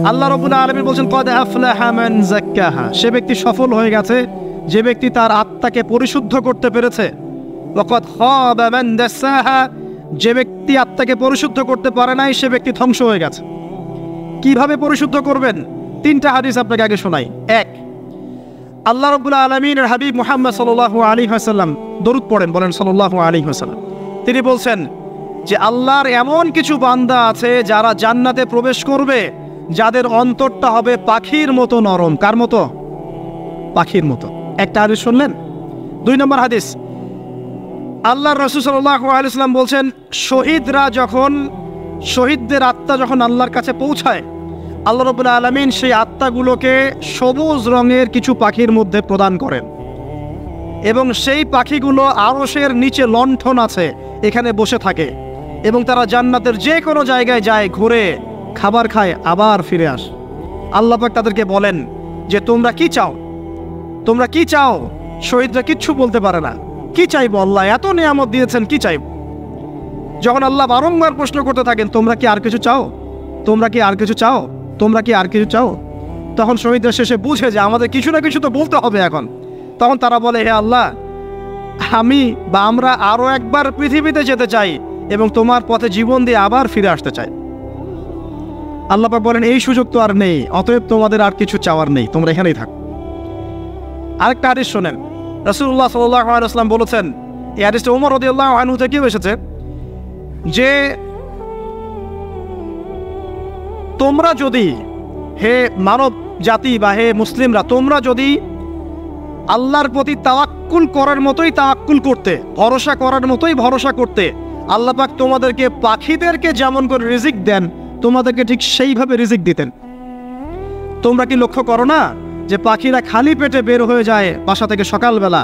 আল্লাহ রাব্বুল আলামিন বলেন কদ আফলাহা মান যাক্কাহা, সে ব্যক্তি সফল হয়ে গেছে যে ব্যক্তি তার আত্মাকে পরিশুদ্ধ করতে পেরেছে। ওয়া কদ খাবা মান দাসাহা, যে ব্যক্তি আত্মাকে পরিশুদ্ধ করতে পারে নাই সে ব্যক্তি ধ্বংস হয়ে গেছে। কিভাবে পরিশুদ্ধ করবেন? তিনটা হাদিস আপনাকে আগে শোনাই। এক, আল্লাহ রাব্বুল আলামিনের হাবিব মুহাম্মদ সাল্লাল্লাহু আলাইহি ওয়াসাল্লাম দরুদ পড়েন, বলেন সাল্লাল্লাহু আলাইহি ওয়াসাল্লাম। তিনি বলছেন যে আল্লাহর এমন কিছু বান্দা আছে যারা জান্নাতে প্রবেশ করবে যাদের অন্তরটা হবে পাখির মতো নরম। কার মতো? পাখির মতো। একটা হাদিস শুনলেন। দুই নম্বর হাদিস, আল্লাহর রাসূল সাল্লাল্লাহু আলাইহি ওয়াসাল্লাম বলছেন শহীদদের আত্মা যখন আল্লাহর কাছে পৌঁছায়, আল্লাহ রাব্বুল আলামিন সেই আত্মাগুলোকে সবুজ রঙের কিছু পাখির মধ্যে প্রদান করেন এবং সেই পাখিগুলো আরশের নিচে লণ্ঠন আছে এখানে বসে থাকে এবং তারা জান্নাতের যে কোনো জায়গায় যায়, ঘুরে খাবার খায়, আবার ফিরে আসে। আল্লাহ পাক তাদেরকে বলেন যে তোমরা কি চাও, তোমরা কি চাও? শহীদরা কিচ্ছু বলতে পারে না। কি চাইবো? আল্লাহ এত নিয়ামত দিয়েছেন, কি চাইব? যখন আল্লাহ বারংবার প্রশ্ন করতে থাকেন তোমরা কি আর কিছু চাও, তোমরা কি আর কিছু চাও, তোমরা কি আর কিছু চাও, তখন শহীদরা শেষে বুঝে যে আমাদের কিছু না কিছু তো বলতে হবে এখন। তখন তারা বলে হে আল্লাহ, আমরা আরো একবার পৃথিবীতে যেতে চাই এবং তোমার পথে জীবন দিয়ে আবার ফিরে আসতে চাই। আল্লাহ পাক বলেন এই সুযোগ তো আর নেই, অতএব তোমাদের আর কিছু চাওয়ার নেই, তোমরা এখানেই থাকো। আরেকটা হাদিস শোনেন, রাসূলুল্লাহ সাল্লাল্লাহু আলাইহি ওয়াসাল্লাম বলেছেন, এই হাদিসটা ওমর রাদিয়াল্লাহু আনহু থেকে এসেছে যে তোমরা যদি, হে মানব জাতি বা হে মুসলিমরা, তোমরা যদি আল্লাহর প্রতি তাওয়াক্কুল করার মতোই তাওয়াক্কুল করতে, ভরসা করার মতোই ভরসা করতে, আল্লাহ পাক তোমাদেরকে পাখিদেরকে যেমন করে রিজিক দেন তোমাদেরকে ঠিক সেইভাবে রিজিক দিতেন। তোমরা কি লক্ষ্য করো না যে পাখিরা খালি পেটে বের হয়ে যায় বাসা থেকে সকালবেলা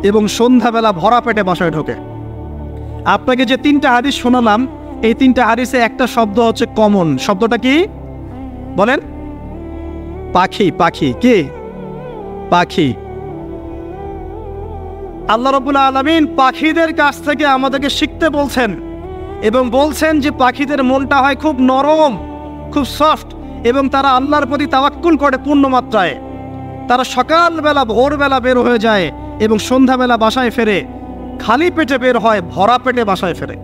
এবং সন্ধ্যাবেলা ভরা পেটে বাসায় ঢোকে? আপনাকে যে তিনটা হাদিস শোনালাম এই তিনটা হাদিসে একটা শব্দ হচ্ছে কমন। শব্দটা কি বলেন? পাখি। পাখি কি? পাখি। আল্লাহ রাব্বুল আলামিন পাখিদের কাছ থেকে আমাদেরকে শিখতে বলছেন এবং বলছেন যে পাখিদের মনটা হয় খুব নরম, খুব সফট এবং তারা আল্লাহর প্রতি তাওয়াক্কুল করে পূর্ণ মাত্রায়। তারা সকালবেলা ভোরবেলা বের হয়ে যায় এবং সন্ধ্যাবেলা বাসায় ফেরে, খালি পেটে বের হয়, ভরা পেটে বাসায় ফেরে।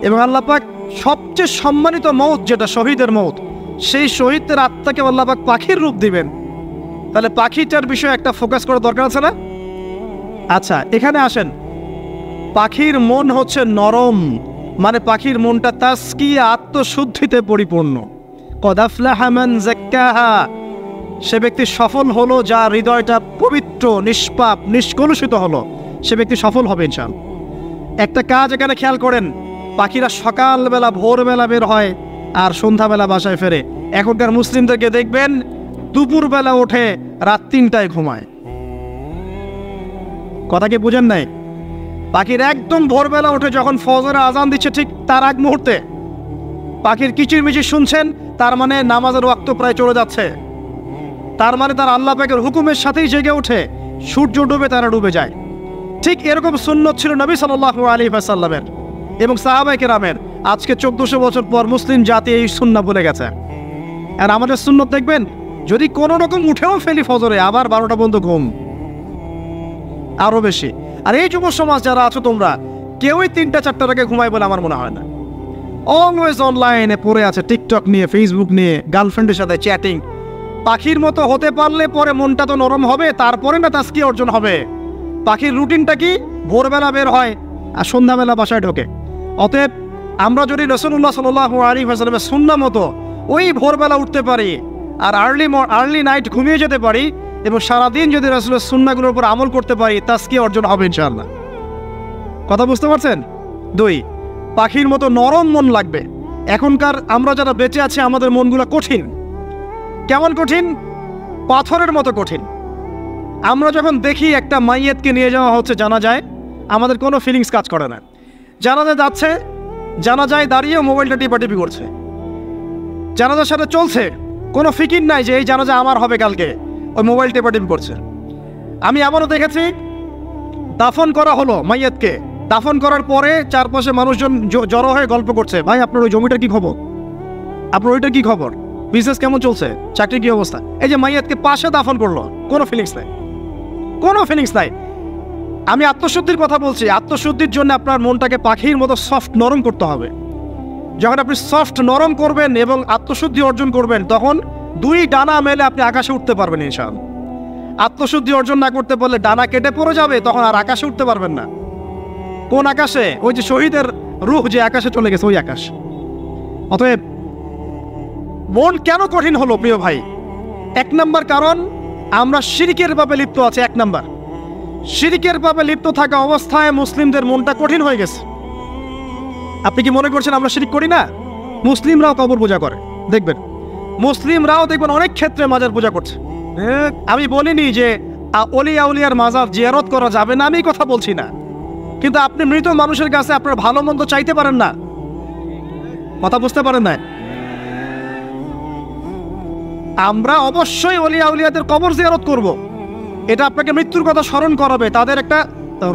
এবং আল্লাহ পাক সবচেয়ে সম্মানিত মৌত যেটা শহীদের মৌত, সেই শহীদদের আত্মাকে আল্লাহ পাক পাখির রূপ দিবেন। তাহলে পাখিটার বিষয়ে একটা ফোকাস করার দরকার আছে না? আচ্ছা, এখানে আসেন। পাখির মন হচ্ছে নরম, মানে পাখির মনটা তাসকিয়া, আত্মশুদ্ধিতে পরিপূর্ণ। কদ আফলাহা মান যাক্কাহা, সে ব্যক্তি সফল হলো যার হৃদয়টা পবিত্র, নিষ্পাপ, নিষ্কলুষিত হলো, সে ব্যক্তি সফল হবে ইনশাআল্লাহ। একটা কাজ এখানে খেয়াল করেন, পাখিরা সকালবেলা ভোরবেলা বের হয় আর সন্ধ্যাবেলা বাসায় ফেরে। এখনকার মুসলিমদেরকে দেখবেন দুপুরবেলা ওঠে, রাত 3টায় ঘুমায়। কথা কি বুঝেন নাই? পাখির একদম ভোরবেলা ওঠে, যখন ফজরের আজান দিচ্ছে ঠিক তার আগ মুহূর্তে পাখির কিচিরমিচির শুনছেন, তার মানে নামাজের ওয়াক্ত প্রায় চলে যাচ্ছে। তার মানে তার আল্লাহ পাকের হুকুমের সাথেই জেগে ওঠে, সূর্য ডুবে তারা ডুবে যায়। ঠিক এরকম সুন্নত ছিল নবী সাল্লাল্লাহু আলাইহি ওয়াসাল্লামের এবং সাহাবায়ে কেরামের। আজকে 1400 বছর পর মুসলিম জাতি এই সুন্নাহ ভুলে গেছে। আর আমাদের সুন্নত দেখবেন, যদি কোনো রকম উঠেও ফেলি ফজরে, আবার 12টা পর্যন্ত ঘুম, আরো বেশি। আর এই যুব সমাজ যারা আছো তোমরা, কেউই 3টা-4টার আগে ঘুমায় বলে আমার মনে হয় না। অলওয়েজ অনলাইনে পড়ে আছে, টিকটক নিয়ে, ফেসবুক নিয়ে, গার্লফ্রেন্ডের সাথে চ্যাটিং। পাখির মতো হতে পারলে পরে মনটা তো নরম হবে, তারপরে না তাসকিয়া অর্জন হবে। পাখির রুটিনটা কি? ভোরবেলা বের হয় আর সন্ধ্যাবেলা বাসায় ঢোকে। অতএব আমরা যদি রাসূলুল্লাহ সাল্লাল্লাহু আলাইহি ওয়াসাল্লামের সুন্নাহ মতো ওই ভোরবেলা উঠতে পারি আর আর্লি নাইট ঘুমিয়ে যেতে পারি এবং সারাদিন যদি রাসূলের সুন্নাহগুলোর উপর আমল করতে পারি, তাসকিয়া অর্জন হবে ইনশাআল্লাহ। কথা বুঝতে পারছেন? 2, পাখির মতো নরম মন লাগবে। এখনকার আমরা যারা বেঁচে আছি আমাদের মনগুলো কঠিন। কেমন কঠিন? পাথরের মতো কঠিন। আমরা যখন দেখি একটা মাইয়াতকে নিয়ে যাওয়া হচ্ছে জানাজায়, আমাদের কোনো ফিলিংস কাজ করে না। জানাজা যাচ্ছে, জানাজায় দাঁড়িয়ে মোবাইলটা টিপাটিপি করছে। জানাজার সাথে চলছে, কোনো ফিকির নাই যে এই জানাজা আমার হবে কালকে, ওই মোবাইল টিপাটিপি করছে। আমি এমনও দেখেছি, দাফন করা হলো মাইয়াতকে, দাফন করার পরে চারপাশে মানুষজন জড়ো হয়ে গল্প করছে, ভাই আপনার ওই জমিটার কি খবর? আপনার ওইটা কি খবর, বিজনেস কেমন চলছে, চাকরি কি অবস্থা? এই যে মাইয়াতকে পাশে দাফন করলো, কোনো ফিলিংস নাই, কোনো ফিলিংস নাই। আমি আত্মশুদ্ধির কথা বলছি। আত্মশুদ্ধির জন্য আপনার মনটাকে পাখির মতো সফট নরম করতে হবে। যখন আপনি সফট নরম করবেন এবং আত্মশুদ্ধি অর্জন করবেন, তখন দুই ডানা মেলে আপনি আকাশে উঠতে পারবেন ইনশাআল্লাহ। আত্মশুদ্ধি অর্জন না করতে পারলে ডানা কেটে পড়ে যাবে, তখন আর আকাশে উঠতে পারবেন না। কোন আকাশে? ওই যে শহীদের রূহ যে আকাশে চলে গেছে, ওই আকাশ। অতএব মন কেন কঠিন হলো প্রিয় ভাই? এক নাম্বার কারণ, আমরা শিরকের পাপে লিপ্ত আছি। এক নাম্বার, শিরকের পাপে লিপ্ত থাকা অবস্থায় মুসলিমদের মনটা কঠিন হয়ে গেছে। আপনি কি মনে করছেন আমরা শিরক করি না? মুসলিমরাও কবর পূজা করে, দেখবেন মুসলিমরাও দেখবেন অনেক ক্ষেত্রে মাজার পূজা করছে। আমি বলিনি যে অলিয়া উলিয়ার মাজার জিয়ারত করা যাবে না, আমি কথা বলছি না, কিন্তু আপনি মৃত মানুষের কাছে আপনার ভালো মন্দ চাইতে পারেন না। কথা বুঝতে পারেন না? আমরা অবশ্যই অলিয়া উলিয়াদের কবর জিয়ারত করব। এটা আপনাকে মৃত্যুর কথা স্মরণ করাবে। তাদের একটা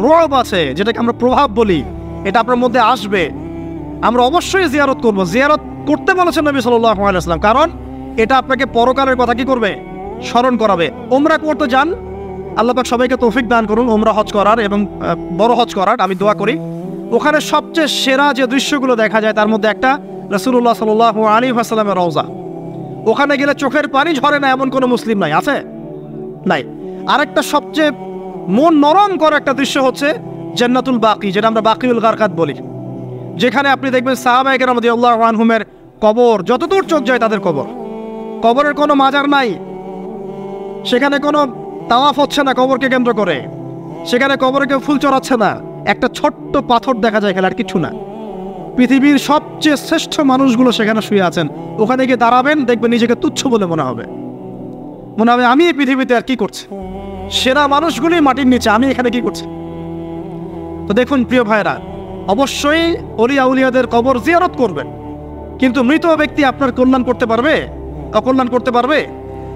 রব আছে, যেটাকে আমরা প্রভাব বলি, এটা আপনার মধ্যে আসবে। আমরা অবশ্যই জিয়ারত করব। জিয়ারত করতে বলেছেন নবী সাল্লাল্লাহু আলাইহি ওয়াসাল্লাম, কারণ এটা আপনাকে পরকালের কথা কি করবে? স্মরণ করাবে। ওমরা করতে যান, আল্লাহ পাক সবাইকে তৌফিক দান করুন ওমরা হজ করার এবং বড় হজ করার। আমি দোয়া করি। ওখানে সবচেয়ে সেরা যে দৃশ্যগুলো দেখা যায়, তার মধ্যে একটা রাসূলুল্লাহ সাল্লাল্লাহু আলাইহি ওয়াসাল্লামের রওজা। ওখানে গেলে চোখের পানি ঝরে না এমন কোনো মুসলিম নাই, আছে? নাই। আরেকটা সবচেয়ে মন নরম করা একটা দৃশ্য হচ্ছে জান্নাতুল বাকি, যেটা আমরা বাকিউল গারকাত বলি, যেখানে আপনি দেখবেন সাহাবায়ে কেরাম রাদিয়াল্লাহু আনহুমের কবর, যতদূর চোখ যায় তাদের কবর। কবরের কোনো মাজার নাই, সেখানে কোনো তাওয়াফ হচ্ছে না কবরকে কেন্দ্র করে, সেখানে কবরে কেউ ফুল চড়াচ্ছে না, একটা ছোট্ট পাথর দেখা যায় খেলে, আর কিছু না। পৃথিবীর সবচেয়ে শ্রেষ্ঠ মানুষগুলো সেখানে শুয়ে আছেন। ওখানে গিয়ে দাঁড়াবেন, দেখবেন নিজেকে তুচ্ছ বলে মনে হবে আমি এই পৃথিবীতে আর কি করছি। সেরা মানুষগুলি মাটির নিচে, আমি এখানে কি করছি? তো দেখুন প্রিয় ভাইরা, অবশ্যই অলিয়া উলিয়াদের কবর জিয়ারত করবেন, কিন্তু মৃত ব্যক্তি আপনার কল্যাণ করতে পারবে? অকল্যাণ করতে পারবে?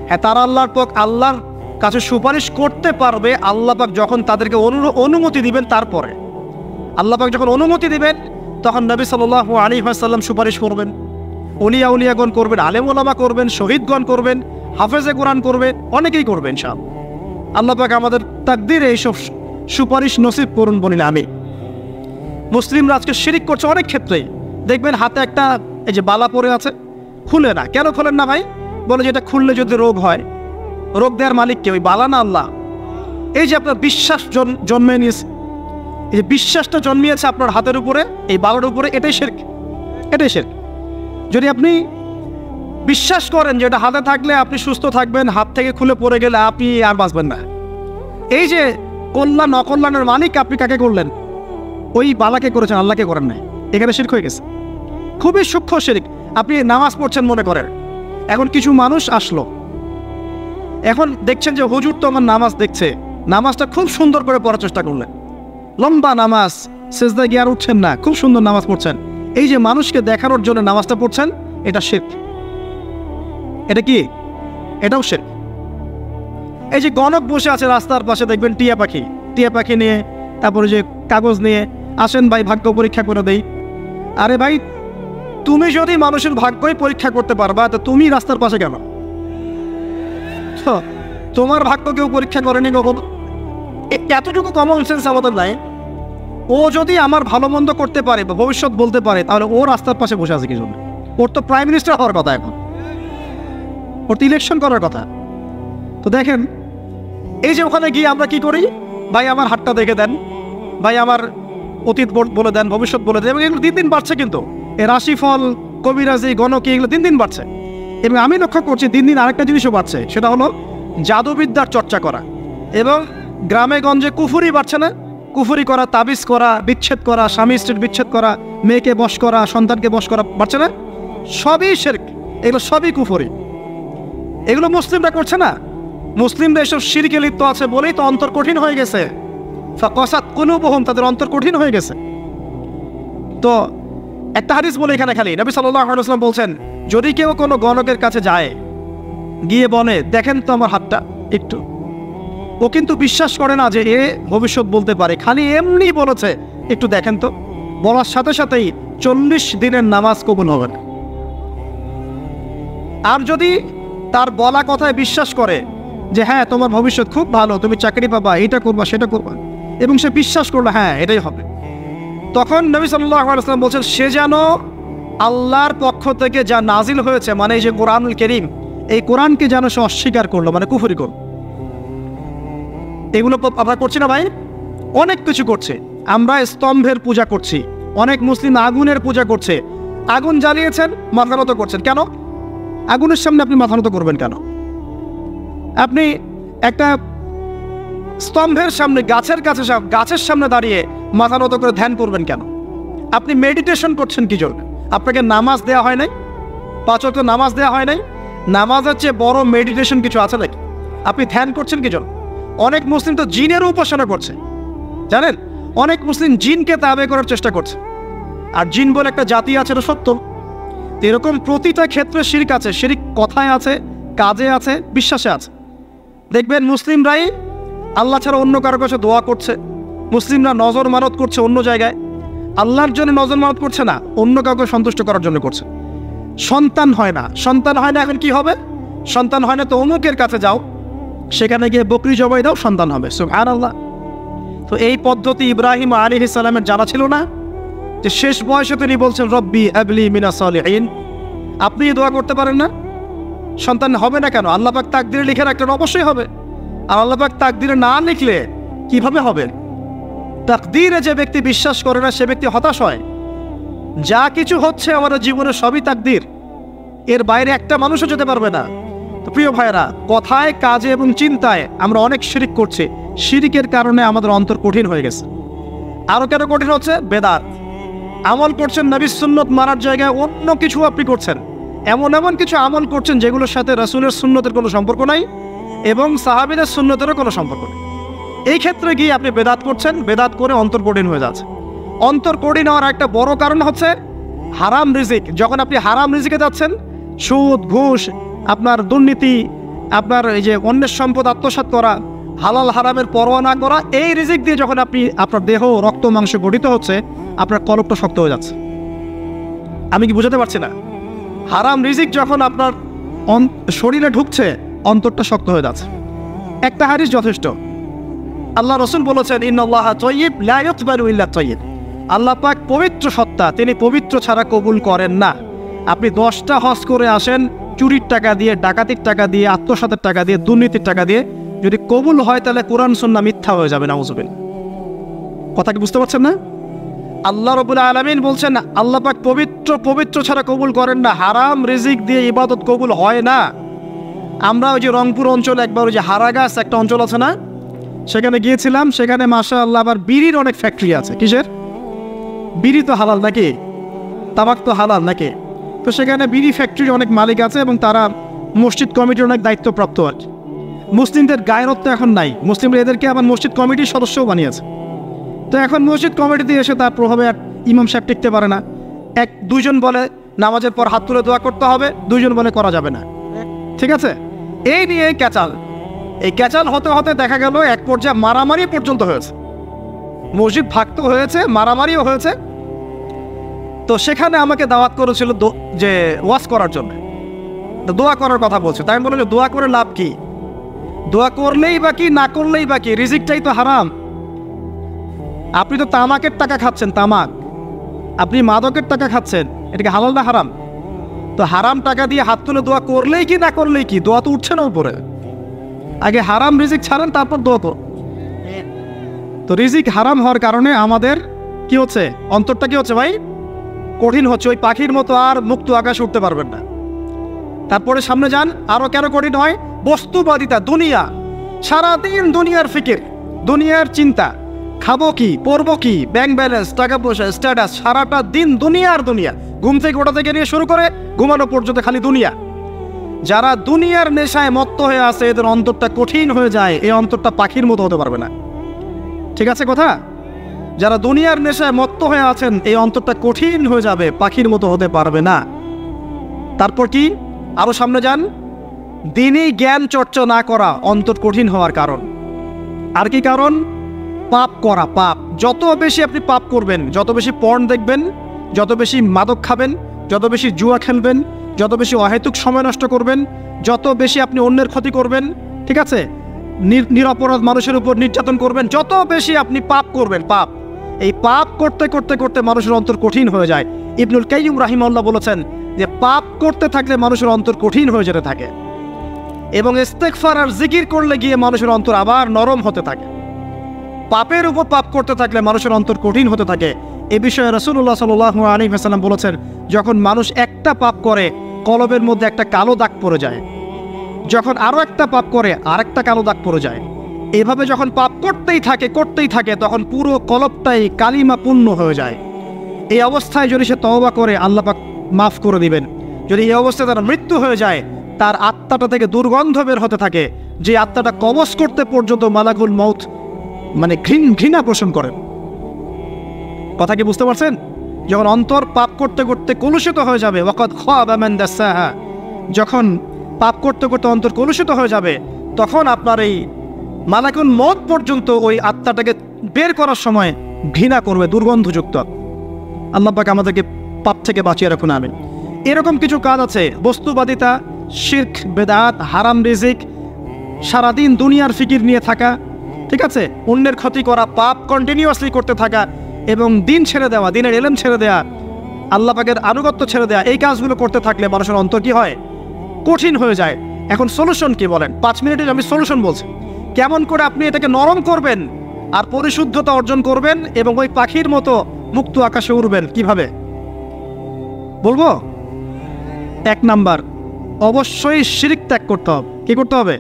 হ্যাঁ, তারা আল্লাহর কাছে সুপারিশ করতে পারবে আল্লাহ পাক যখন তাদেরকে অনুমতি দিবেন। তারপরে আল্লাহ পাক যখন অনুমতি দিবেন, তখন নবী সাল্লাল্লাহু আলাইহি ওয়াসাল্লাম সুপারিশ করবেন, অলিয়া উলিয়াগণ করবেন, আলেম ওলামা করবেন, শহীদগণ করবেন, হাফেজে কোরআন করবেন, অনেকেই করবেন ইনশাআল্লাহ। আল্লাহ পাক আমাদের তাকদীরে এইসব সুপারিশ নসিব করুন বলিনা আমি। মুসলিমরা আজকে শিরিক করছে অনেক ক্ষেত্রেই। দেখবেন হাতে একটা এই যে বালা পরে আছে, খুলে না। কেন খোলেন না ভাই? বলে যে এটা খুললে যদি রোগ হয়, রোগ দেওয়ার মালিক কে? ওই বালা না আল্লাহ? এই যে আপনার বিশ্বাস জন্মে নিয়েছে, এই যে বিশ্বাসটা জন্মিয়েছে আপনার হাতের উপরে, এই বালার উপরে, এটাই শিরক, এটাই শিরক। যদি আপনি বিশ্বাস করেন যে এটা হাতে থাকলে আপনি সুস্থ থাকবেন, হাত থেকে খুলে পড়ে গেলে আপনি আর বাঁচবেন না, এই যে কল্যাণ অকল্যাণের মালিক আপনি কাকে করলেন? ওই বালাকে করেছেন, আল্লাহকে করেন নাই। এখানে শিরক হয়ে গেছে, খুবই সূক্ষ্ম শিরক। আপনি নামাজ পড়ছেন মনে করেন, এখন কিছু মানুষ আসলো, এখন দেখছেন যে হুজুর তো আমার নামাজ দেখছে, নামাজটা খুব সুন্দর করে পড়ার চেষ্টা করলেন, লম্বা নামাজ, সেজদায় গিয়ে আর উঠছেন না, খুব সুন্দর নামাজ পড়ছেন। এই যে মানুষকে দেখানোর জন্য নামাজটা পড়ছেন, এটা শিরক। এটা কি? এটাও শিরক। এই যে গণক বসে আছে রাস্তার পাশে, দেখবেন টিয়া পাখি নিয়ে, তারপরে যে কাগজ নিয়ে, আসেন ভাই ভাগ্য পরীক্ষা করে দেই। আরে ভাই, তুমি যদি মানুষের ভাগ্যই পরীক্ষা করতে পারবা, তো তুমি রাস্তার পাশে কেন? তোমার ভাগ্য কেউ পরীক্ষা করেনি কখনো? এতটুকু কমন সেন্স আমাদের নাই। ও যদি আমার ভালো মন্দ করতে পারে বা ভবিষ্যৎ বলতে পারে, তাহলে ও রাস্তার পাশে বসে আছে কি জন্য? ওর তো প্রাইম মিনিস্টার হওয়ার কথা, এখন ওর তো ইলেকশন করার কথা। তো দেখেন, এই যে ওখানে গিয়ে আমরা কি করি? ভাই আমার হাতটা দেখে দেন, ভাই আমার অতীত বলে দেন, ভবিষ্যৎ বলে দেন। এবং এগুলো দিন দিন বাড়ছে, কিন্তু এই রাশিফল, কবিরাজি, গণকি, এগুলো দিন দিন বাড়ছে। এবং আমি লক্ষ্য করছি দিন দিন আরেকটা জিনিসও বাড়ছে, সেটা হলো জাদুবিদ্যার চর্চা করা। এবং গ্রামে গঞ্জে কুফুরি বাড়ছে না? কুফুরি করা, তাবিজ করা, বিচ্ছেদ করা, স্বামী স্ত্রীর বিচ্ছেদ করা, মেয়েকে বশ করা, সন্তানকে বশ করা বাড়ছে না? সবই শিরক, এগুলো সবই কুফুরি। এগুলো মুসলিমরা করছে না। মুসলিমরা এসব শিরকে লিপ্ত আছে বলেই তো অন্তর কঠিন হয়ে গেছে। ফাকাসাত কুলুবুহুম, তাদের অন্তর কঠিন হয়ে গেছে। তো একটা হাদিস বলে এখানে খালি, নবী সাল্লাল্লাহু আলাইহি ওয়াসাল্লাম বলছেন, যদি কেউ কোনো গণকের কাছে যায়, গিয়ে বলে দেখেন তো আমার হাতটা একটু, ও কিন্তু বিশ্বাস করে না যে এ ভবিষ্যৎ বলতে পারে, খালি এমনি বলেছে একটু দেখেন তো, বলার সাথে সাথেই 40 দিনের নামাজ কবুল হবে না। আর যদি তার বলা কথায় বিশ্বাস করে যে হ্যাঁ তোমার ভবিষ্যৎ খুব ভালো, তুমি চাকরি পাবা, এটা করবা সেটা করবা, এবং সে বিশ্বাস করলো হ্যাঁ এটাই হবে, তখন নবী সাল্লাল্লাহু আলাইহি ওয়াসাল্লাম বলছেন সে যেন আল্লাহর পক্ষ থেকে যা নাজিল হয়েছে, মানে এই যে কোরআনুল কারীম, এই কোরআনকে যেন সে অস্বীকার করলো, মানে কুফরি করলো। এগুলো আমরা করছি না ভাই? অনেক কিছু করছে। আমরা স্তম্ভের পূজা করছি, অনেক মুসলিম আগুনের পূজা করছে। আগুন জ্বালিয়েছেন, মাথা নত করছেন কেন? আগুনের সামনে আপনি মাথা নত করবেন কেন? আপনি একটা স্তম্ভের সামনে, গাছের সামনে দাঁড়িয়ে মাথা নত করে ধ্যান করবেন কেন? আপনি মেডিটেশন করছেন কি জন্য? আপনাকে নামাজ দেওয়া হয় নাই? 5 ওয়াক্ত নামাজ দেওয়া হয় নাই? নামাজের চেয়ে বড় মেডিটেশন কিছু আছে নাকি? আপনি ধ্যান করছেন কি জন্য? অনেক মুসলিম তো জিনেরও উপাসনা করছে, জানেন? অনেক মুসলিম জিনকে তাবে করার চেষ্টা করছে। আর জিন বলে একটা জাতি আছে, এটা সত্য। এরকম প্রতিটা ক্ষেত্রে শিরক আছে। শিরক কথায় আছে, কাজে আছে, বিশ্বাসে আছে। দেখবেন মুসলিমরাই আল্লাহ ছাড়া অন্য কারো কাছে দোয়া করছে, মুসলিমরা নজর মানত করছে অন্য জায়গায়, আল্লাহর জন্য নজর মানত করছে না, অন্য কাউকে সন্তুষ্ট করার জন্য করছে। সন্তান হয় না, এখন কি হবে? সন্তান হয় না তো অমুকের কাছে যাও, সেখানে গিয়ে বকরি জবাই দাও, সন্তান হবে। সুবহানাল্লাহ। তো এই পদ্ধতি ইব্রাহিম আলাইহিস সালামের জানা ছিল না যে শেষ বয়সে তিনি বলছেন রব্বি হাবলি মিনাস সালিহিন? আপনি দোয়া করতে পারেন না? সন্তান হবে না কেন? আল্লাহ পাক তাকদিরে লিখে রাখলেন, অবশ্যই হবে। আর আল্লাহ পাক তাকদিরে না লিখলে কিভাবে হবে? তাকদিরে যে ব্যক্তি বিশ্বাস করে না সে ব্যক্তি হতাশ হয়। যা কিছু হচ্ছে আমাদের জীবনে সবই তাকদির, এর বাইরে একটা মানুষও যেতে পারবে না। তো প্রিয় ভাইরা, কথায়, কাজে এবং চিন্তায় আমরা অনেক শিরিক করছি। শিরিকের কারণে আমাদের অন্তর কঠিন হয়ে গেছে। আরো কেন কঠিন হচ্ছে? বেদাত। আমল করছেন নবীর সুন্নত মানার জায়গায় অন্য কিছু আপনি করছেন। এমন কিছু আমল করছেন যেগুলোর সাথে রাসূলের সুন্নতের কোনো সম্পর্ক নাই এবং সাহাবীদের সুন্নতেরও কোনো সম্পর্ক নেই। এই ক্ষেত্রে গিয়ে আপনি বেদাত করছেন, বেদাত করে অন্তর কঠিন হয়ে যাচ্ছে। অন্তর কঠিন হওয়ার একটা বড় কারণ হচ্ছে হারাম রিজিক। যখন আপনি হারাম রিজিকে যাচ্ছেন, সুদ, ঘুষ, আপনার দুর্নীতি, আপনার এই যে অন্যের সম্পদ আত্মসাৎ করা, হালাল হারামের পরোয়া না করা, এই রিজিক দিয়ে যখন আপনি আপনার দেহ, রক্ত, মাংস গঠিত হচ্ছে, আপনার কলবটা শক্ত হয়ে যাচ্ছে। আমি কি বুঝাতে পারছি না? হারাম রিজিক যখন আপনার শরীরে ঢুকছে, অন্তরটা শক্ত হয়ে যাচ্ছে। একটা হাদিস যথেষ্ট। আল্লাহ রাসূল বলেছেন ইন্নাল্লাহা তাইয়্যিব লা ইয়াকবালু ইল্লা তাইয়্যিব। আল্লাহ পাক পবিত্র সত্তা, তিনি পবিত্র ছাড়া কবুল করেন না। আপনি 10টা হজ করে আসেন, চুরির টাকা দিয়ে, ডাকাতির টাকা দিয়ে, আত্মসাতের টাকা দিয়ে, দুর্নীতির টাকা দিয়ে, যদি কবুল হয় তাহলে কোরআন সুন্নাহ মিথ্যা হয়ে যাবে। নাউযুবিল্লাহ। কথা কি বুঝতে পারছেন না? আল্লাহ রাব্বুল আলামিন বলছেন আল্লাহ পাক পবিত্র ছাড়া কবুল করেন না। হারাম রিজিক দিয়ে ইবাদত কবুল হয় না। আমরা ওই যে রংপুর অঞ্চলে একবার ওই যে হারাগাছ একটা অঞ্চল আছে না, সেখানে গিয়েছিলাম। সেখানে মাশাআল্লাহ আবার বিড়ির অনেক ফ্যাক্টরি আছে। কিসের? বিড়ি তো হালাল নাকি? তামাক তো হালাল নাকি? তো সেখানে বিড়ি ফ্যাক্টরির অনেক মালিক আছে এবং তারা মসজিদ কমিটির অনেক দায়িত্বপ্রাপ্ত আর কি। মুসলিমদের গায়রত্ব এখন নাই, মুসলিমরা এদেরকে আবার মসজিদ কমিটির সদস্যও বানিয়েছে। তো এখন মসজিদ কমিটিতে এসে তার প্রভাবে আর ইমাম সাহেব টিকতে পারে না। দুইজন বলে নামাজের পর হাত তুলে দোয়া করতে হবে, দুইজন বলে করা যাবে না। ঠিক আছে? এই নিয়ে এই ক্যাচাল হতে হতে দেখা গেল এক পর্যায়ে মারামারি পর্যন্ত হয়েছে। মসজিদ ভাগ হয়েছে, মারামারিও হয়েছে। তো সেখানে আমাকে দাওয়াত করেছিল যে ওয়াজ করার জন্য, দোয়া করার কথা বলছে। তাই আমি বললাম যে দোয়া করে লাভ কি? দোয়া করলেই বা কি, না করলেই বা কি? রিজিকটাই তো হারাম। আপনি তো তামাকের টাকা খাচ্ছেন, তামাক। আপনি মাদকের টাকা খাচ্ছেন, এটাকে হালাল না হারাম? তো হারাম টাকা দিয়ে হাত তুলে দোয়া করলেই কি, না করলেই কি? দোয়া তো উঠছে না উপরে। আগে হারাম রিজিক ছাড়েন, তারপর দোয়া তো। তো রিজিক হারাম হওয়ার কারণে আমাদের কি হচ্ছে? অন্তরটা কি হচ্ছে ভাই? কঠিন হচ্ছে। ওই পাখির মতো আর মুক্ত আকাশে উঠতে পারবেন না। তারপরে সামনে যান, আরো কেন কঠিন হয়? বস্তুবাদিতা, দুনিয়া। সারাদিন দুনিয়ার ফিকির, দুনিয়ার চিন্তা। খাবো কি, পরবো কি, ব্যাংক ব্যালেন্স, টাকা পয়সা, স্ট্যাটাস, সারাটা দিন দুনিয়ার দুনিয়া। ঘুম থেকে ওটা থেকে নিয়ে শুরু করে ঘুমানো পর্যন্ত খালি দুনিয়া। যারা দুনিয়ার নেশায় মত্ত হয়ে আছে, এদের অন্তরটা কঠিন হয়ে যায়। এই অন্তরটা পাখির মতো হতে পারবে না। ঠিক আছে কথা? যারা দুনিয়ার নেশায় মত্ত হয়ে আছেন, এই অন্তরটা কঠিন হয়ে যাবে, পাখির মতো হতে পারবে না। তারপর কি? আরো সামনে যান। দিনই জ্ঞান চর্চা না করা অন্তর কঠিন হওয়ার কারণ। আর কি কারণ? পাপ করা। পাপ যত বেশি আপনি পাপ করবেন, যত বেশি পর্ন দেখবেন, যত বেশি মাদক খাবেন, যত বেশি জুয়া খেলবেন, যত বেশি অহেতুক সময় নষ্ট করবেন, যত বেশি আপনি অন্যের ক্ষতি করবেন, ঠিক আছে, নিরপরাধ মানুষের উপর নির্যাতন করবেন, যত বেশি আপনি পাপ করবেন, পাপ, এই পাপ করতে করতে করতে মানুষের অন্তর কঠিন হয়ে যায়। ইবনুল কাইয়্যিম রাহিমাহুল্লাহ বলেছেন যে পাপ করতে থাকলে মানুষের অন্তর কঠিন হয়ে যেতে থাকে, এবং ইস্তেগফার আর জিকির করলে গিয়ে মানুষের অন্তর আবার নরম হতে থাকে। পাপের উপর পাপ করতে থাকলে মানুষের অন্তর কঠিন হতে থাকে। এ বিষয়ে রাসূলুল্লাহ সাল্লাল্লাহু আলাইহি ওয়াসাল্লাম বলেছেন, যখন মানুষ একটা পাপ করে কলবের মধ্যে একটা কালো দাগ পড়ে যায়, যখন আরও একটা পাপ করে আরেকটা কালো দাগ পড়ে যায়, এভাবে যখন পাপ করতেই থাকে তখন পুরো কলবটাই কালিমাপূর্ণ হয়ে যায়। এই অবস্থায় যদি সে তওবা করে আল্লাহ পাক মাফ করে দিবেন। যদি এই অবস্থায় তার মৃত্যু হয়ে যায়, তার আত্মাটা থেকে দুর্গন্ধ বের হতে থাকে, যে আত্মাটা কবজ করতে পর্যন্ত মালাকুল মউত মানে ঘৃণা পোষণ করেন। কথা কি বুঝতে পারছেন? যখন অন্তর পাপ করতে করতে কলুষিত হয়ে যাবে, ওয়াকাদ খাবা মান দাসাহা, যখন পাপ করতে করতে অন্তর কলুষিত হয়ে যাবে, তখন আপনার এই মালাকুল মউত পর্যন্ত ওই আত্মাটাকে বের করার সময় ঘৃণা করবে, দুর্গন্ধযুক্ত। আল্লাহ পাক আমাদেরকে পাপ থেকে বাঁচিয়ে রাখুন, আমিন। এরকম কিছু কাজ আছে, বস্তুবাদিতা, শিরক, বেদাত, হারাম রিজিক, সারাদিন দুনিয়ার ফিকির নিয়ে থাকা, ঠিক আছে, অন্যের ক্ষতি করা, পাপ কন্টিনিউয়াসলি করতে থাকা, এবং দিন ছেড়ে দেওয়া, দিনের ইলম ছেড়ে দেওয়া, আল্লাহ পাকের আনুগত্য ছেড়ে দেওয়া, এই কাজগুলো করতে থাকলে মানুষের অন্তর কি হয়? কঠিন হয়ে যায়। এখন সলিউশন কি বলেন? 5 মিনিটে আমি সলিউশন বলছি, কেমন করে আপনি এটাকে নরম করবেন আর পরিশুদ্ধতা অর্জন করবেন এবং ওই পাখির মতো মুক্ত আকাশে উড়বেন। কিভাবে বলবো? 1 নাম্বার, অবশ্যই শিরক ত্যাগ করতে হবে। কি করতে হবে?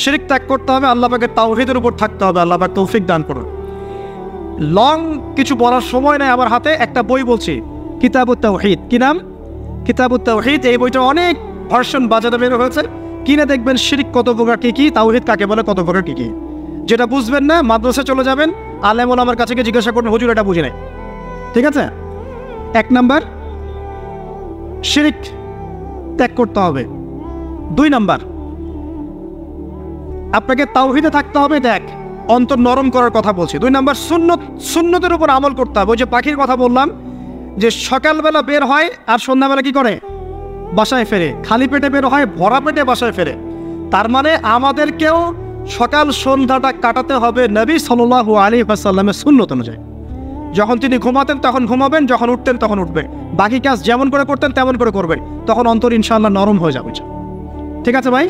শিরক ত্যাগ করতে হবে, আল্লাহ পাকের তাওহীদের উপর থাকতে হবে। আল্লাহ পাক তৌফিক দান করুন। লং কিছু বলার সময় নেই আমার হাতে, একটা বই বলছি, কিতাবুত তাওহীদ। কি নাম? কিতাবুত তাওহীদ। এই বইটা অনেক ভার্সন বাজারে বের হয়েছে, কিনে দেখবেন শিরক কত প্রকার কি কি, তাওহীদ কাকে বলে কত প্রকার কি কি। যেটা বুঝবেন না মাদ্রাসা চলে যাবেন, আলেম ওলামার কাছে গিয়ে জিজ্ঞাসা করবেন, হুজুর এটা বুঝি নাই। ঠিক আছে? 1 নাম্বার, শিরক ত্যাগ করতে হবে। 2 নাম্বার, আপনাকে তাওহীদে থাকতে হবে। দেখ, অন্তর নরম করার কথা বলছি। 2 নাম্বার, সুন্নতের উপর আমল করতে হবে। ওই যে পাখির কথা বললাম, যে সকালবেলা বের হয় আর সন্ধ্যাবেলা কি করে? বাসায় ফেরে। খালি পেটে বের হয়, ভরা পেটে বাসায় ফেরে। তার মানে আমাদেরকেও সকাল সন্ধ্যাটা কাটাতে হবে নবী সাল্লাল্লাহু আলাইহি ওয়াসাল্লামের সুন্নত অনুযায়ী। যখন তিনি ঘুমাতেন তখন ঘুমাবেন, যখন উঠতেন তখন উঠবেন, বাকি কাজ যেমন করে করতেন তেমন করে করবেন, তখন অন্তর ইনশাআল্লাহ নরম হয়ে যাবে। ঠিক আছে ভাই?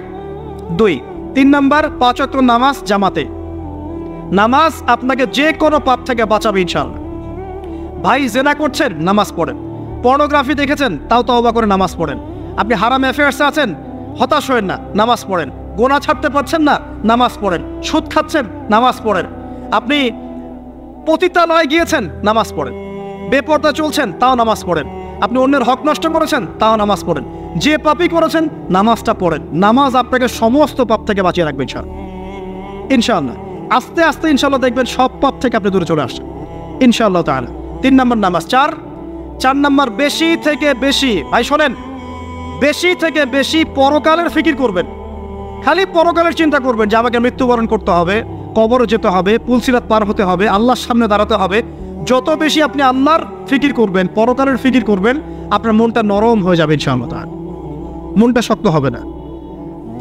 2। 3 নাম্বার, 5 ওয়াক্ত নামাজ জামাতে। নামাজ আপনাকে যে কোনো পাপ থেকে বাঁচাবে ইনশাআল্লাহ। ভাই জেনা করছেন, নামাজ পড়েন। পর্নোগ্রাফি দেখেছেন, তাও তওবা করে নামাজ পড়েন। আপনি হারাম অ্যাফেয়ার্সে আছেন, হতাশ হয়েন না, নামাজ পড়েন। গোনা ছাড়তে পারছেন না, নামাজ পড়েন। সুদ খাচ্ছেন, নামাজ পড়েন। আপনি পতিতালয়ে গিয়েছেন, নামাজ পড়েন। বেপর্দা চলছেন, তাও নামাজ পড়েন। আপনি অন্যের হক নষ্ট করেছেন, তাও নামাজ পড়েন। যে পাপই করেছেন, নামাজটা পড়েন। নামাজ আপনাকে সমস্ত পাপ থেকে বাঁচিয়ে রাখবে ইনশাআল্লাহ। আস্তে আস্তে ইনশাআল্লাহ দেখবেন সব পাপ থেকে আপনি দূরে চলে আসছেন ইনশাআল্লাহ তাআলা। 3 নাম্বার নামাজ। 4 নাম্বার, বেশি থেকে বেশি, ভাই শোনেন, বেশি থেকে বেশি পরকালের ফিকির করবেন। খালি পরকালের চিন্তা করবেন যে আমাকে মৃত্যুবরণ করতে হবে, কবরে যেতে হবে, পুলসিরাত পার হতে হবে, আল্লাহর সামনে দাঁড়াতে হবে। যত বেশি আপনি আল্লাহর ফিকির করবেন, পরকালের ফিকির করবেন, আপনার মনটা নরম হয়ে যাবে ইনশাআল্লাহ তাআলা, মনটা শক্ত হবে না।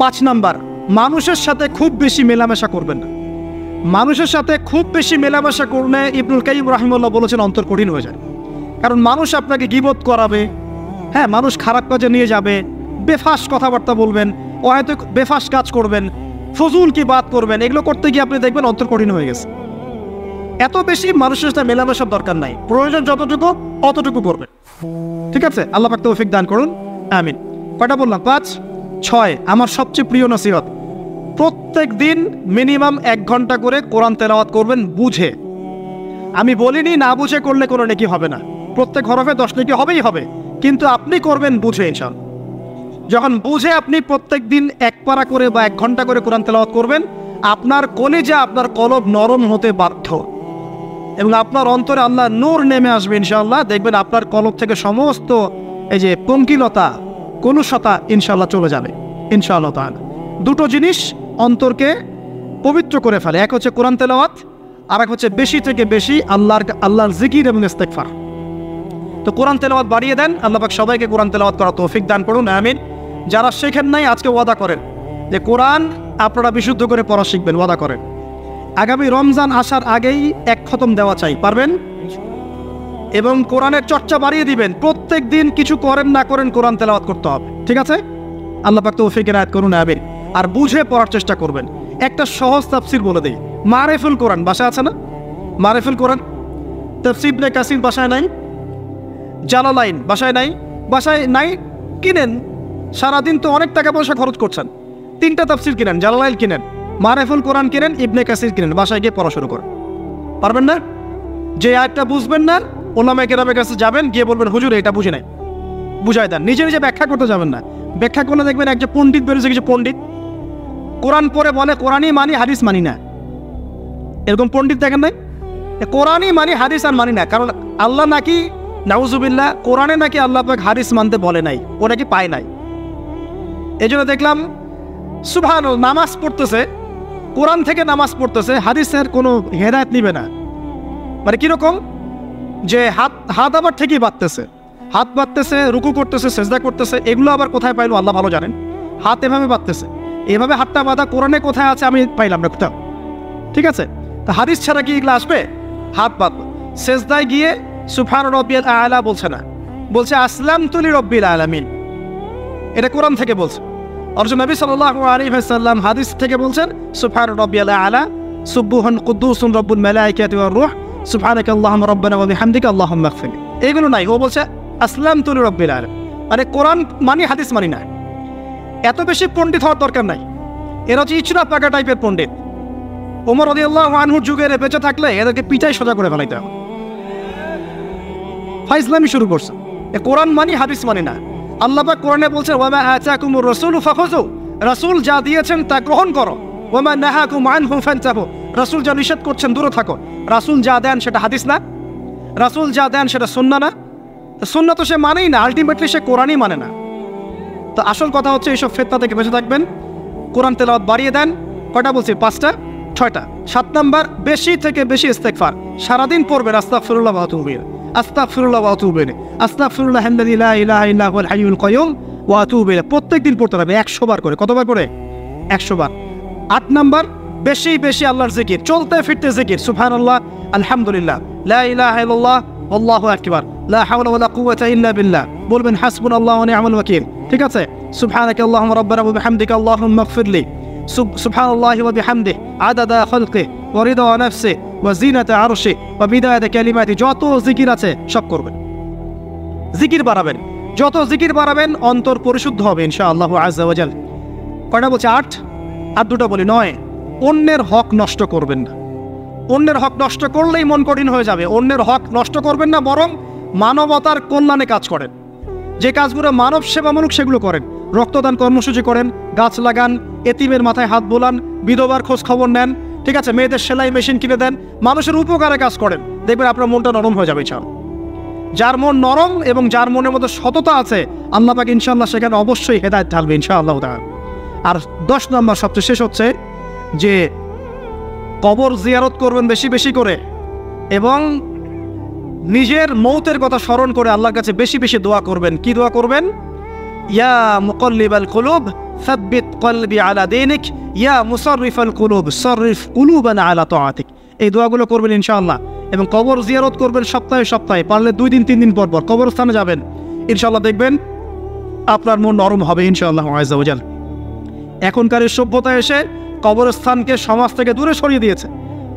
5 নাম্বার, মানুষের সাথে খুব বেশি মেলামেশা করবেন না। মানুষের সাথে খুব বেশি মেলামেশা করলে ইবনুল কাইয়্যিম রাহিমাহুল্লাহ বলেছেন অন্তর কঠিন হয়ে যায়। কারণ মানুষ আপনাকে গীবত করাবে, হ্যাঁ, মানুষ খারাপ কাজে নিয়ে যাবে, বেফাস কথাবার্তা বলবেন, হয়তো বেফাস কাজ করবেন, ফজুল কি বাত করবেন। এগুলো করতে গিয়ে আপনি দেখবেন অন্তর কঠিন হয়ে গেছে। এত বেশি মানুষের সাথে মেলামেশার দরকার নাই, প্রয়োজন যতটুকু অতটুকু করবেন। ঠিক আছে? আল্লাহ পাক তৌফিক দান করুন, আমিন। কয়টা বললাম? 5। 6, আমার সবচেয়ে প্রিয় নসিহত, প্রত্যেক দিন মিনিমাম 1 ঘন্টা করে কোরআন তেলাওয়াত করবেন বুঝে। আমি বলিনি না বুঝে করলে কোনো নেকি হবে না, প্রত্যেক হরফে 10 নেকি হবেই হবে, কিন্তু আপনি করবেন বুঝে ইনশাআল্লাহ। যখন বুঝে আপনি প্রত্যেক দিন 1 পারা করে বা 1 ঘন্টা করে কোরআন তেলাওয়াত করবেন, আপনার কলিজা, আপনার কলব নরম হতে বাধ্য, এবং আপনার অন্তরে আল্লাহ নূর নেমে আসবে ইনশাআল্লাহ। দেখবেন আপনার কলব থেকে সমস্ত এই যে পঙ্কিলতা, কলুষতা ইনশাআল্লাহ চলে যাবে ইনশাআল্লাহ তাআলা। 2টো জিনিস অন্তরকে পবিত্র করে ফেলে, এক হচ্ছে কোরআন তেলাওয়াত, আর এক হচ্ছে বেশি থেকে বেশি আল্লাহর জিকির এবং ইস্তেগফার। তো কোরআন তেলাওয়াত বাড়িয়ে দেন, আল্লাহ পাক সবাইকে কোরআন তেলাওয়াত করার তৌফিক দান করুন, আমিন। যারা শেখেন নাই আজকে ওয়াদা করেন যে কোরআন আপনারা বিশুদ্ধ করে পড়া শিখবেন, ওয়াদা করেন। আগামী রমজান আসার আগেই 1 খতম দেওয়া চাই, পারবেন? এবং কোরআনের চর্চা বাড়িয়ে দিবেন, প্রত্যেক দিন কিছু করেন না করেন কোরআন তেলাওয়াত করতে হবে, ঠিক আছে? আল্লাহ পাক তৌফিক এনায়েত করুন, আমিন। আর বুঝে পড়ার চেষ্টা করবেন। একটা সহজ তাফসীর বলে দেই, মারিফুল কোরআন বাসায় আছে না? মারিফুল কোরআন তাফসীর ইবনে কাসির বাসায় নাই? জালালাইন বাসায় নাই? বাসায় নাই, কিনেন। সারাদিন তো অনেক টাকা পয়সা খরচ করছেন, 3টা তাফসীর কিনেন, জালালাইন কিনেন, মারিফুল কোরআন কিনেন, ইবনে কাসির কিনেন, বাসায় গিয়ে পড়া শুরু করেন। পারবেন না? যে আয়াতটা বুঝবেন না, ওলামায়ে কেরামের কাছে যাবেন, গিয়ে বলবেন হুজুর এটা বুঝি নাই, বুঝাই দেন। নিজে নিজে ব্যাখ্যা করতে যাবেন না। ব্যাখ্যা করলে দেখবেন একজন পণ্ডিত বেরোছে, কিছু পণ্ডিত কোরআন পড়ে বলে কোরআনই মানি, হাদিস মানি না। এরকম পণ্ডিত দেখেন নাই? কোরআনই মানি, হাদিস আর মানি না। কারণ আল্লাহ নাকি, নাউজুবিল্লাহ, কোরআনে নাকি আল্লাহ পাক হাদিস মানতে বলে নাই, ও নাকি পায় নাই। এই জন্য দেখলাম সুবহানাল্লাহ, নামাজ পড়তেছে, কোরআন থেকে নামাজ পড়তেছে, হাদিসের কোনো হেদায়েত নিবে না। মানে কিরকম, যে হাত আবার ঠিকই বাঁধতেছে, হাত বাঁধতেছে, রুকু করতেছে, সেজদা করতেছে, এগুলো আবার কোথায় পাইলো আল্লাহ ভালো জানেন। হাত এভাবে বাঁধতেছে, এভাবে হাতটা বাঁধা কোরআনে কোথায় আছে আমি পাইলাম না কোথাও, ঠিক আছে? তা হাদিস ছাড়া কি এগুলো আসবে? হাত বাঁধ, সেজদায় গিয়ে সুবহান রাব্বিয়াল আ'লা বলছে না, বলছে আসলামতু লিরাব্বিল আলামিন। এটা কোরআন থেকে বলছে। অথচ নবী সাল্লাল্লাহু আলাইহি ওয়াসাল্লাম হাদিস থেকে বলছেন সুবহান রাব্বিয়াল আ'লা, সুবহান কুদ্দুসুন রব্বুল মালাইকাতি ওয়ার রূহ, সুবহানাকাল্লাহুম্মা রাব্বানা ওয়া বিহামদিকা আল্লাহুম্মা ইগফির। এগুলো নাই, ও বলছে আসলামতু লিরাব্বিল আলামিন। মানে কোরআন মানি, হাদিস মানি না। এত বেশি পণ্ডিত হওয়ার দরকার নাই। এরা হচ্ছে ইচরা পাকা টাইপের পণ্ডিত। ওমর রাদিয়াল্লাহু আনহুর যুগে বেঁচে থাকলে এদেরকে পিটাই সোজা করে ফেলাইতে হবে। ফাইজলামি শুরু করছে, কোরআন মানি, হাদিস মানি না। আল্লাহ পাক কোরআনে বলছেন ওয়া মা আতাকুমুর রাসূলু ফাখুযু, রাসূল যা দিয়েছেন তা গ্রহণ করো। ওয়া মা নাহাকুম আনহু ফান্তাহু, রাসূল যা নিষেধ করছেন দূরে থাকো। রাসূল যা দেন সেটা হাদিস না, রাসূল যা দেন সেটা সুন্নাহ না। সুন্নাহ তো সে মানেই না, আলটিমেটলি সে কোরআনই মানে না। তো আসল কথা হচ্ছে এইসব ফিতনা থেকে বেঁচে থাকবেন, কোরআন তেলাওয়াত বাড়িয়ে দেন। কয়টা বলছি? 5টা, 6টা। 7 নাম্বার, বেশি থেকে বেশি ইস্তেগফার সারাদিন পড়বেন। আস্তাগফিরুল্লাহ ওয়া আতুবু ইলাইহি, আস্তাগফিরুল্লাহ ওয়া আতুবু ইলাইহি, আস্তাগফিরুল্লাহ আল্লাযী লা ইলাহা ইল্লা হুয়াল হাইয়ুল কাইয়ুম ওয়া আতুবু ইলাইহি। প্রত্যেকদিন পড়তে হবে 100 বার করে। কতবার করে? 100 বার। 8 নাম্বার, বেশি বেশি আল্লাহর জিকির, চলতে ফিরতে জিকির। সুবহানাল্লাহ, আলহামদুলিল্লাহ, লা ইলাহা ইল্লাল্লাহ, আল্লাহু আকবার, লা হাওলা ওয়ালা কুওয়াতা ইল্লা বিল্লাহ। বলবেন হাসবুনাল্লাহু ওয়া নি'মাল ওয়াকিল, ঠিক আছে? সুবহানাকাল্লাহুম্মা রাব্বানা ওয়া বিহামদিকা আল্লাহুম্মা ইগফিরলি, সুবহানাল্লাহি ওয়া বিহামদিহি আদাদা খালকিহি ওয়া রিদা নাফসিহি ওয়া জিনাতা আরশিহি ওয়া বিদায়াতা কালিমাতিহি। যত জিকির আছে সব করবেন, জিকির বাড়াবেন। যত জিকির বাড়াবেন অন্তর পরিশুদ্ধ হবে ইনশাআল্লাহ আযজা ওয়া জাল। কয়টা বলছে? 8। আর 2টা বলি, 9। অন্যের হক নষ্ট করবেন না। অন্যের হক নষ্ট করলেই মন কঠিন হয়ে যাবে। অন্যের হক নষ্ট করবেন না, বরং মানবতার কল্যাণে কাজ করেন। যে কাজগুলো মানব সেবামূলক সেগুলো করেন। রক্তদান কর্মসূচি করেন, গাছ লাগান, এতিমের মাথায় হাত বোলান, বিধবার খোঁজ খবর নেন, ঠিক আছে? মেয়েদের সেলাই মেশিন কিনে দেন, মানুষের উপকারে কাজ করেন। দেখবেন আপনার মনটা নরম হয়ে যাবে ইনশাআল্লাহ। যার মন নরম এবং যার মনের মধ্যে সততা আছে, আল্লাহ পাক ইনশাআল্লাহ সেখানে অবশ্যই হেদায়েত ঢালবে ইনশাআল্লাহ তাআলা। আর 10 নম্বর সবচেয়ে শেষ হচ্ছে যে কবর জিয়ারত করবেন বেশি বেশি করে, এবং নিজের মৌতের কথা স্মরণ করে আল্লাহর কাছে বেশি বেশি দোয়া করবেন। কি দোয়া করবেন? ইয়া মুকাল্লিবাল কুলুব সাব্বিত কলবি আলা দীনিক, ইয়া মুসাররিফাল কুলুব সাররিফ কুলুবানা আলা তাআতিক। এই দোয়াগুলো করবেন ইনশাআল্লাহ। এবং কবর জিয়ারত করবেন সপ্তাহে সপ্তাহে, পারলে 2 দিন 3 দিন পর পর কবরস্থানে যাবেন। ইনশাআল্লাহ দেখবেন আপনার মন নরম হবে ইনশাআল্লাহ আযজা ওয়া জাল। এখনকার এই সভ্যতা এসে কবরস্থানকে সমাজ থেকে দূরে সরিয়ে দিয়েছে।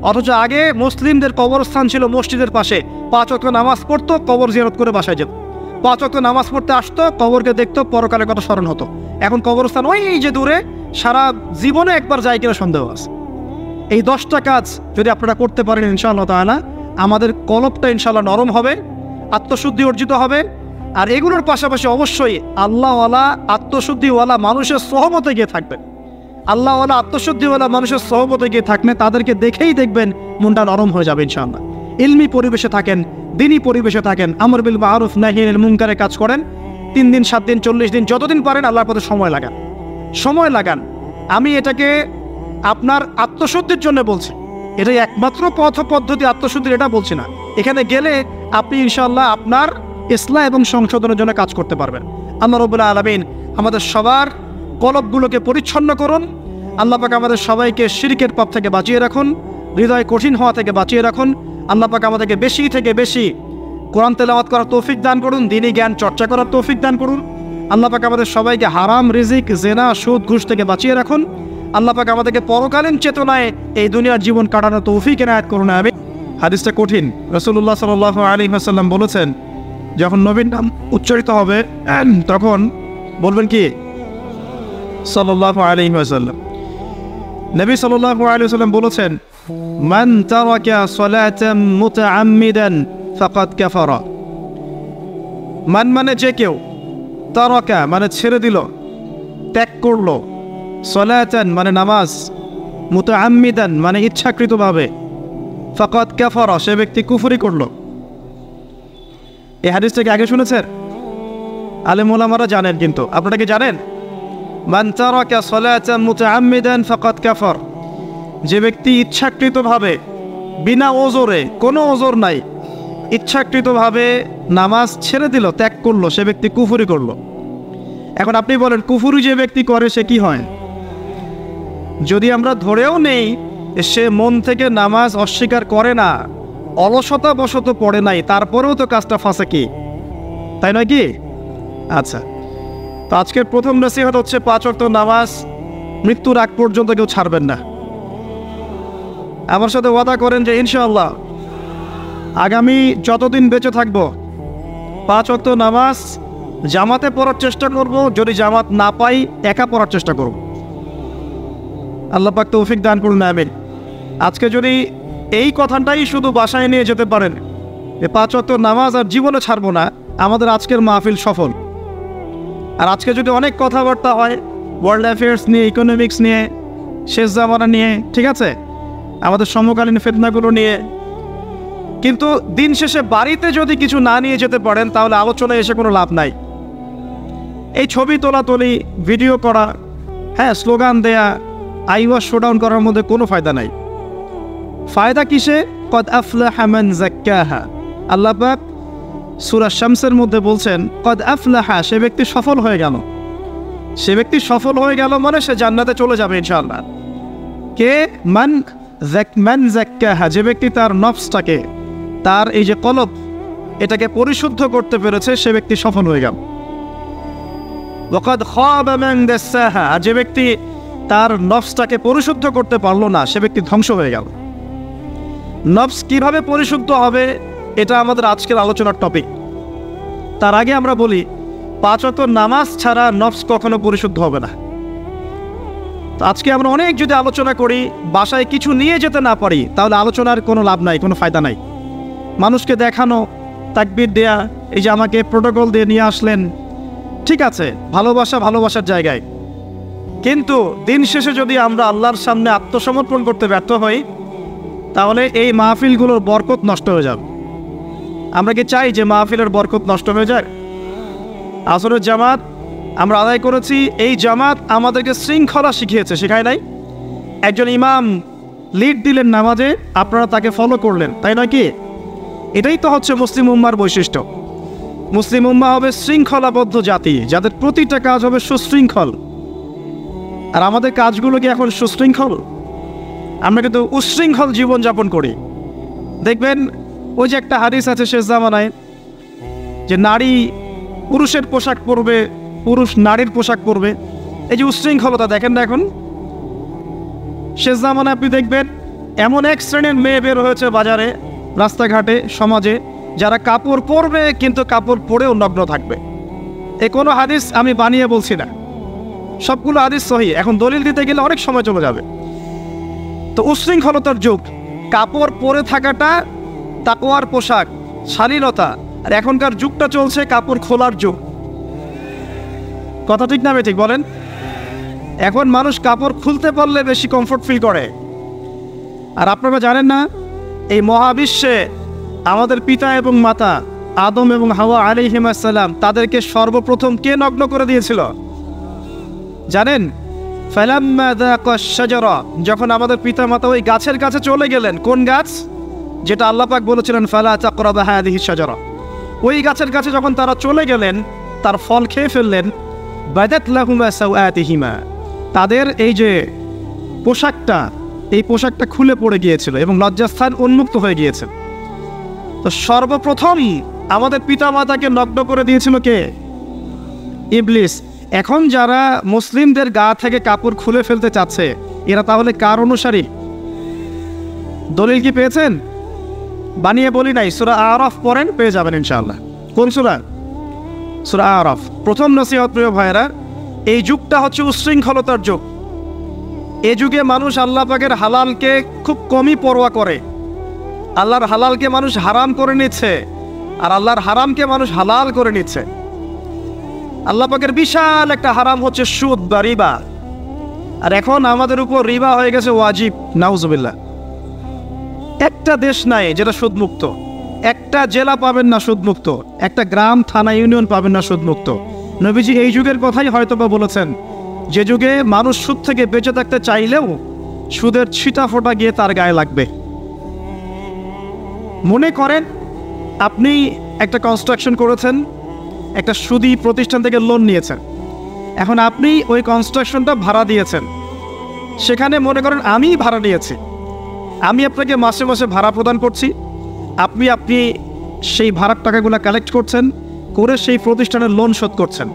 অথচ আগে মুসলিমদের কবরস্থান ছিল মসজিদের পাশে, 5 ওয়াক্ত নামাজ পড়তো, কবর জিয়ারত করে বাসায় যেত। 5 ওয়াক্ত নামাজ পড়তে আসতো, কবরকে দেখতো, পরকালের কথা স্মরণ হতো। এখন কবরস্থান ওই যে দূরে, সারা জীবনে একবার যায় কিনা সন্দেহ আছে। এই 10টা কাজ যদি আপনারা করতে পারেন ইনশাআল্লাহ তাআলা, আমাদের কলবটা ইনশাআল্লাহ নরম হবে, আত্মশুদ্ধি অর্জিত হবে। আর এগুলোর পাশাপাশি অবশ্যই আল্লাহওয়ালা, আত্মশুদ্ধিওয়ালা মানুষের সহমতে গিয়ে থাকবেন। আল্লাহওয়ালা, আত্মশুদ্ধিওয়ালা মানুষের সহমতে গিয়ে থাকবেন, তাদেরকে দেখেই দেখবেন মনটা নরম হয়ে যাবে ইনশাআল্লাহ। ইলমি পরিবেশে থাকেন, দিনী পরিবেশে থাকেন, আমর বিল মারুফ নাহি আনিল মুনকারে কাজ করেন। 3 দিন 7 দিন 40 দিন যতদিন পারেন আল্লাহর পথে সময় লাগান, সময় লাগান। আমি এটাকে আপনার আত্মশুদ্ধির জন্য বলছি, এটাই একমাত্র পথ পদ্ধতি আত্মশুদ্ধির, এটা বলছি না। এখানে গেলে আপনি ইনশাআল্লাহ আপনার ইসলাহ এবং সংশোধনের জন্য কাজ করতে পারবেন। আল্লাহ রাব্বুল আলামিন আমাদের সবার কলবগুলোকে পরিচ্ছন্ন করুন। আল্লাহ পাক আমাদের সবাইকে শিরকের পাপ থেকে বাঁচিয়ে রাখুন, হৃদয় কঠিন হওয়া থেকে বাঁচিয়ে রাখুন। আল্লাহ পাক আমাদেরকে বেশি থেকে বেশি কোরআন তেলাওয়াত করার তৌফিক দান করুন, দ্বীনি জ্ঞান চর্চা করার তৌফিক দান করুন। আল্লাহ পাক আমাদের সবাইকে হারাম রিজিক, জেনা, সুদ, ঘুষ থেকে বাঁচিয়ে রাখুন। আল্লাহ পাক আমাদেরকে পরকালীন চেতনায় এই দুনিয়ার জীবন কাটানোর তৌফিক এনায়েত করুন। আমিন। হাদিসটা কঠিন। রাসূলুল্লাহ সাল্লাল্লাহু আলাইহি ওয়াসাল্লাম বলেছেন, যখন নবীর নাম উচ্চারিত হবে তখন বলবেন কি? সাল্লাল্লাহু আলাইহি ওয়াসাল্লাম। নবী সাল্লাল্লাহু আলাইহি ওয়াসাল্লাম বলেছেন, মান তারাকা সালাতান মুতাআম্মিদান ফাকাদ কাফারা। মান মানে যে কেউ, তারাকা মানে ছেড়ে দিল, ত্যাগ করলো, সালাতান মানে নামাজ, মুতাআম্মিদান মানে ইচ্ছাকৃতভাবে, ফাকাদ কাফারা সে ব্যক্তি কুফরি করলো। এই হাদিসটাকে আগে শুনেছেন? আলেম ওলামারা জানেন, কিন্তু আপনারা কি জানেন? মান তারাকা সালাতান মুতাআম্মিদান ফাকাদ কাফার, যে ব্যক্তি ইচ্ছাকৃতভাবে বিনা ওজরে, কোনো ওজর নাই, ইচ্ছাকৃতভাবে নামাজ ছেড়ে দিল, ত্যাগ করলো, সে ব্যক্তি কুফরি করলো। এখন আপনি বলেন, কুফরি যে ব্যক্তি করে সে কি হয়? যদি আমরা ধরেও নেই সে মন থেকে নামাজ অস্বীকার করে না, অলসতা বশত পড়ে নাই, তারপরেও তো কাজটা ফাঁসে, কি তাই নয় কি? আচ্ছা, তো আজকের প্রথম নসিহত হচ্ছে 5 ওয়াক্ত নামাজ মৃত্যুর আগ পর্যন্ত কেউ ছাড়বেন না। আমার সাথে ওয়াদা করেন যে ইনশাআল্লাহ আগামী যতদিন বেঁচে থাকব 5 ওয়াক্ত নামাজ জামাতে পড়ার চেষ্টা করব, যদি জামাত না পাই একা পড়ার চেষ্টা করব। আল্লাহ পাক তৌফিক দান করুন। আমিন। আজকে যদি এই কথাটাই শুধু বাসায় নিয়ে যেতে পারেন, 5 ওয়াক্ত নামাজ আর জীবনে ছাড়বো না, আমাদের আজকের মাহফিল সফল। আর আজকে যদি অনেক কথাবার্তা হয় ওয়ার্ল্ড অ্যাফেয়ার্স নিয়ে, ইকোনমিক্স নিয়ে, শেষ জামানা নিয়ে, ঠিক আছে, আমাদের সমকালীন ফিতনাগুলো নিয়ে, কিন্তু দিন শেষে বাড়িতে যদি কিছু না নিয়ে যেতে পারেন তাহলে আলোচনায় এসে কোনো লাভ নাই। এই ছবি তোলাতুলি, ভিডিও করা, হ্যাঁ, স্লোগান দেয়া, আইওয়াস শোডাউন করার মধ্যে কোনো ফায়দা নাই। ফায়দা কিসে? কদ আফলাহা মান যাক্কাহা। আল্লাহ পাক সূরা শামসের মধ্যে বলছেন, কদ আফলাহা, সে ব্যক্তি সফল হয়ে গেল। সে ব্যক্তি সফল হয়ে গেল মানে সে জান্নাতে চলে যাবে ইনশাআল্লাহ। কে? মান যাক্কাহা, যে ব্যক্তি তার নফসটাকে, তার এই যে কলব, এটাকে পরিশুদ্ধ করতে পেরেছে, সে ব্যক্তি সফল হয়ে গেল। ওয়াকাদ খাবা মান দাসাহা, যে ব্যক্তি তার নফসটাকে পরিশুদ্ধ করতে পারলো না, সে ব্যক্তি ধ্বংস হয়ে গেল। নফস কিভাবে পরিশুদ্ধ হবে এটা আমাদের আজকের আলোচনার টপিক। তার আগে আমরা বলি, 5 ওয়াক্ত নামাজ ছাড়া নফস কখনো পরিশুদ্ধ হবে না। তো আজকে আমরা অনেক যদি আলোচনা করি, বাসায় কিছু নিয়ে যেতে না পারি, তাহলে আলোচনার কোনো লাভ নাই, কোনো ফায়দা নাই। মানুষকে দেখানো, তাকবীর দেয়া, এই যে আমাকে প্রোটোকল দিয়ে নিয়ে আসলেন, ঠিক আছে, ভালোবাসা ভালোবাসার জায়গায়, কিন্তু দিন শেষে যদি আমরা আল্লাহর সামনে আত্মসমর্পণ করতে ব্যর্থ হই তাহলে এই মাহফিলগুলোর বরকত নষ্ট হয়ে যাবে। আমরা কি চাই যে মাহফিলের বরকত নষ্ট হয়ে যায়? আসরের জামাত আমরা আদায় করেছি, এই জামাত আমাদেরকে শৃঙ্খলা শিখিয়েছে, শেখায় নাই? একজন ইমাম লিড দিলেন নামাজে, আপনারা তাকে ফলো করলেন, তাই নয় কি? এটাই তো হচ্ছে মুসলিম উম্মার বৈশিষ্ট্য। মুসলিম উম্মা হবে শৃঙ্খলাবদ্ধ জাতি, যাদের প্রতিটা কাজ হবে সুশৃঙ্খল। আর আমাদের কাজগুলো কি এখন সুশৃঙ্খল? আমরা কিন্তু উশৃঙ্খল জীবনযাপন করি। দেখবেন ওই যে একটা হাদিস আছে শেষ জামানায়, যে নারী পুরুষের পোশাক পরবে, পুরুষ নারীর পোশাক পরবে। এই যে উশৃঙ্খলতা দেখেন না এখন শেষ জামানায়। আপনি দেখবেন এমন এক শ্রেণীর মেয়ে বের হয়েছে বাজারে, রাস্তাঘাটে, সমাজে, যারা কাপড় পরবে কিন্তু কাপড় পরেও নগ্ন থাকবে। এ কোনো হাদিস আমি বানিয়ে বলছি না, সবগুলো হাদিস সহি। এখন দলিল দিতে গেলে অনেক সময় চলে যাবে। তো উশৃঙ্খলতার যুগ, কাপড় পরে থাকাটা তাকওয়ার পোশাক, শালীনতা। আর এখনকার যুগটা চলছে কাপড় খোলার যুগ। কথা ঠিক না ঠিক বলেন? এখন মানুষ কাপড় খুলতে পারলে বেশি কমফোর্ট ফিল করে। আর আপনারা জানেন না, এই মহাবিশ্বে আমাদের পিতা এবং মাতা আদম এবং হাওয়া আলাইহিস সালাম, তাদেরকে সর্বপ্রথম কে নগ্ন করে দিয়েছিল জানেন? ফালাম্মা যাকা শাজারা, যখন আমাদের পিতা মাতা ওই গাছের কাছে চলে গেলেন। কোন গাছ? যেটা আল্লাহ পাক বলেছিলেন ফালা তাকরাবা হাযিহি শাজারা, ওই গাছের কাছে যখন তারা চলে গেলেন, তার ফল খেয়ে ফেললেন, বাদাত লাহুমা সাওআতিহিমা, তাদের এই যে পোশাকটা, এই পোশাকটা খুলে পড়ে গিয়েছিল এবং লজ্জাস্থান উন্মুক্ত হয়ে গিয়েছে। তো সর্বপ্রথম আমাদের পিতামাতাকে নগ্ন করে দিয়েছিল কে? ইবলিস। এখন যারা মুসলিমদের গা থেকে কাপড় খুলে ফেলতে চাচ্ছে, এরা তাহলে কার অনুসারী? দলিল কি পেয়েছেন? বানিয়ে বলি নাই, সূরা আরাফ পড়েন, পেয়ে যাবেন ইনশাআল্লাহ। কোন সূরা? সূরা আরাফ। প্রথম নসিহত প্রিয় ভাইরা, এই যুগটা হচ্ছে উশৃঙ্খলতার যুগ। এই যুগে মানুষ আল্লাহ পাকের হালালকে খুব কমই পরোয়া করে। আল্লাহর হালালকে মানুষ হারাম করে নিচ্ছে, আর আল্লাহর হারামকে মানুষ হালাল করে নিচ্ছে। আল্লাহ পাকের বিশাল একটা হারাম হচ্ছে সুদ বা রিবা, আর এখন আমাদের উপর রিবা হয়ে গেছে ওয়াজিব। নাউজুবিল্লাহ। একটা দেশ নাই যেটা সুদমুক্ত, একটা জেলা পাবেন না সুদমুক্ত, একটা গ্রাম, থানা, ইউনিয়ন পাবেন না সুদমুক্ত। নবীজি এই যুগের কথাই হয়তোবা বলেছেন, যে যুগে মানুষ সুদ থেকে বেঁচে থাকতে চাইলেও সুদের ছিটা ফোঁটা গিয়ে তার গায়ে লাগবে। মনে করেন আপনি একটা কনস্ট্রাকশন করেছেন, একটা সুদী প্রতিষ্ঠান থেকে লোন নিয়েছেন, এখন আপনি ওই কনস্ট্রাকশনটা ভাড়া দিয়েছেন। সেখানে মনে করেন আমি ভাড়া নিয়েছি, আমি আপনাকে মাসে মাসে ভাড়া প্রদান করছি, আপনি সেই ভাড়ার টাকাগুলো কালেক্ট করছেন, করে সেই প্রতিষ্ঠানের লোন শোধ করছেন।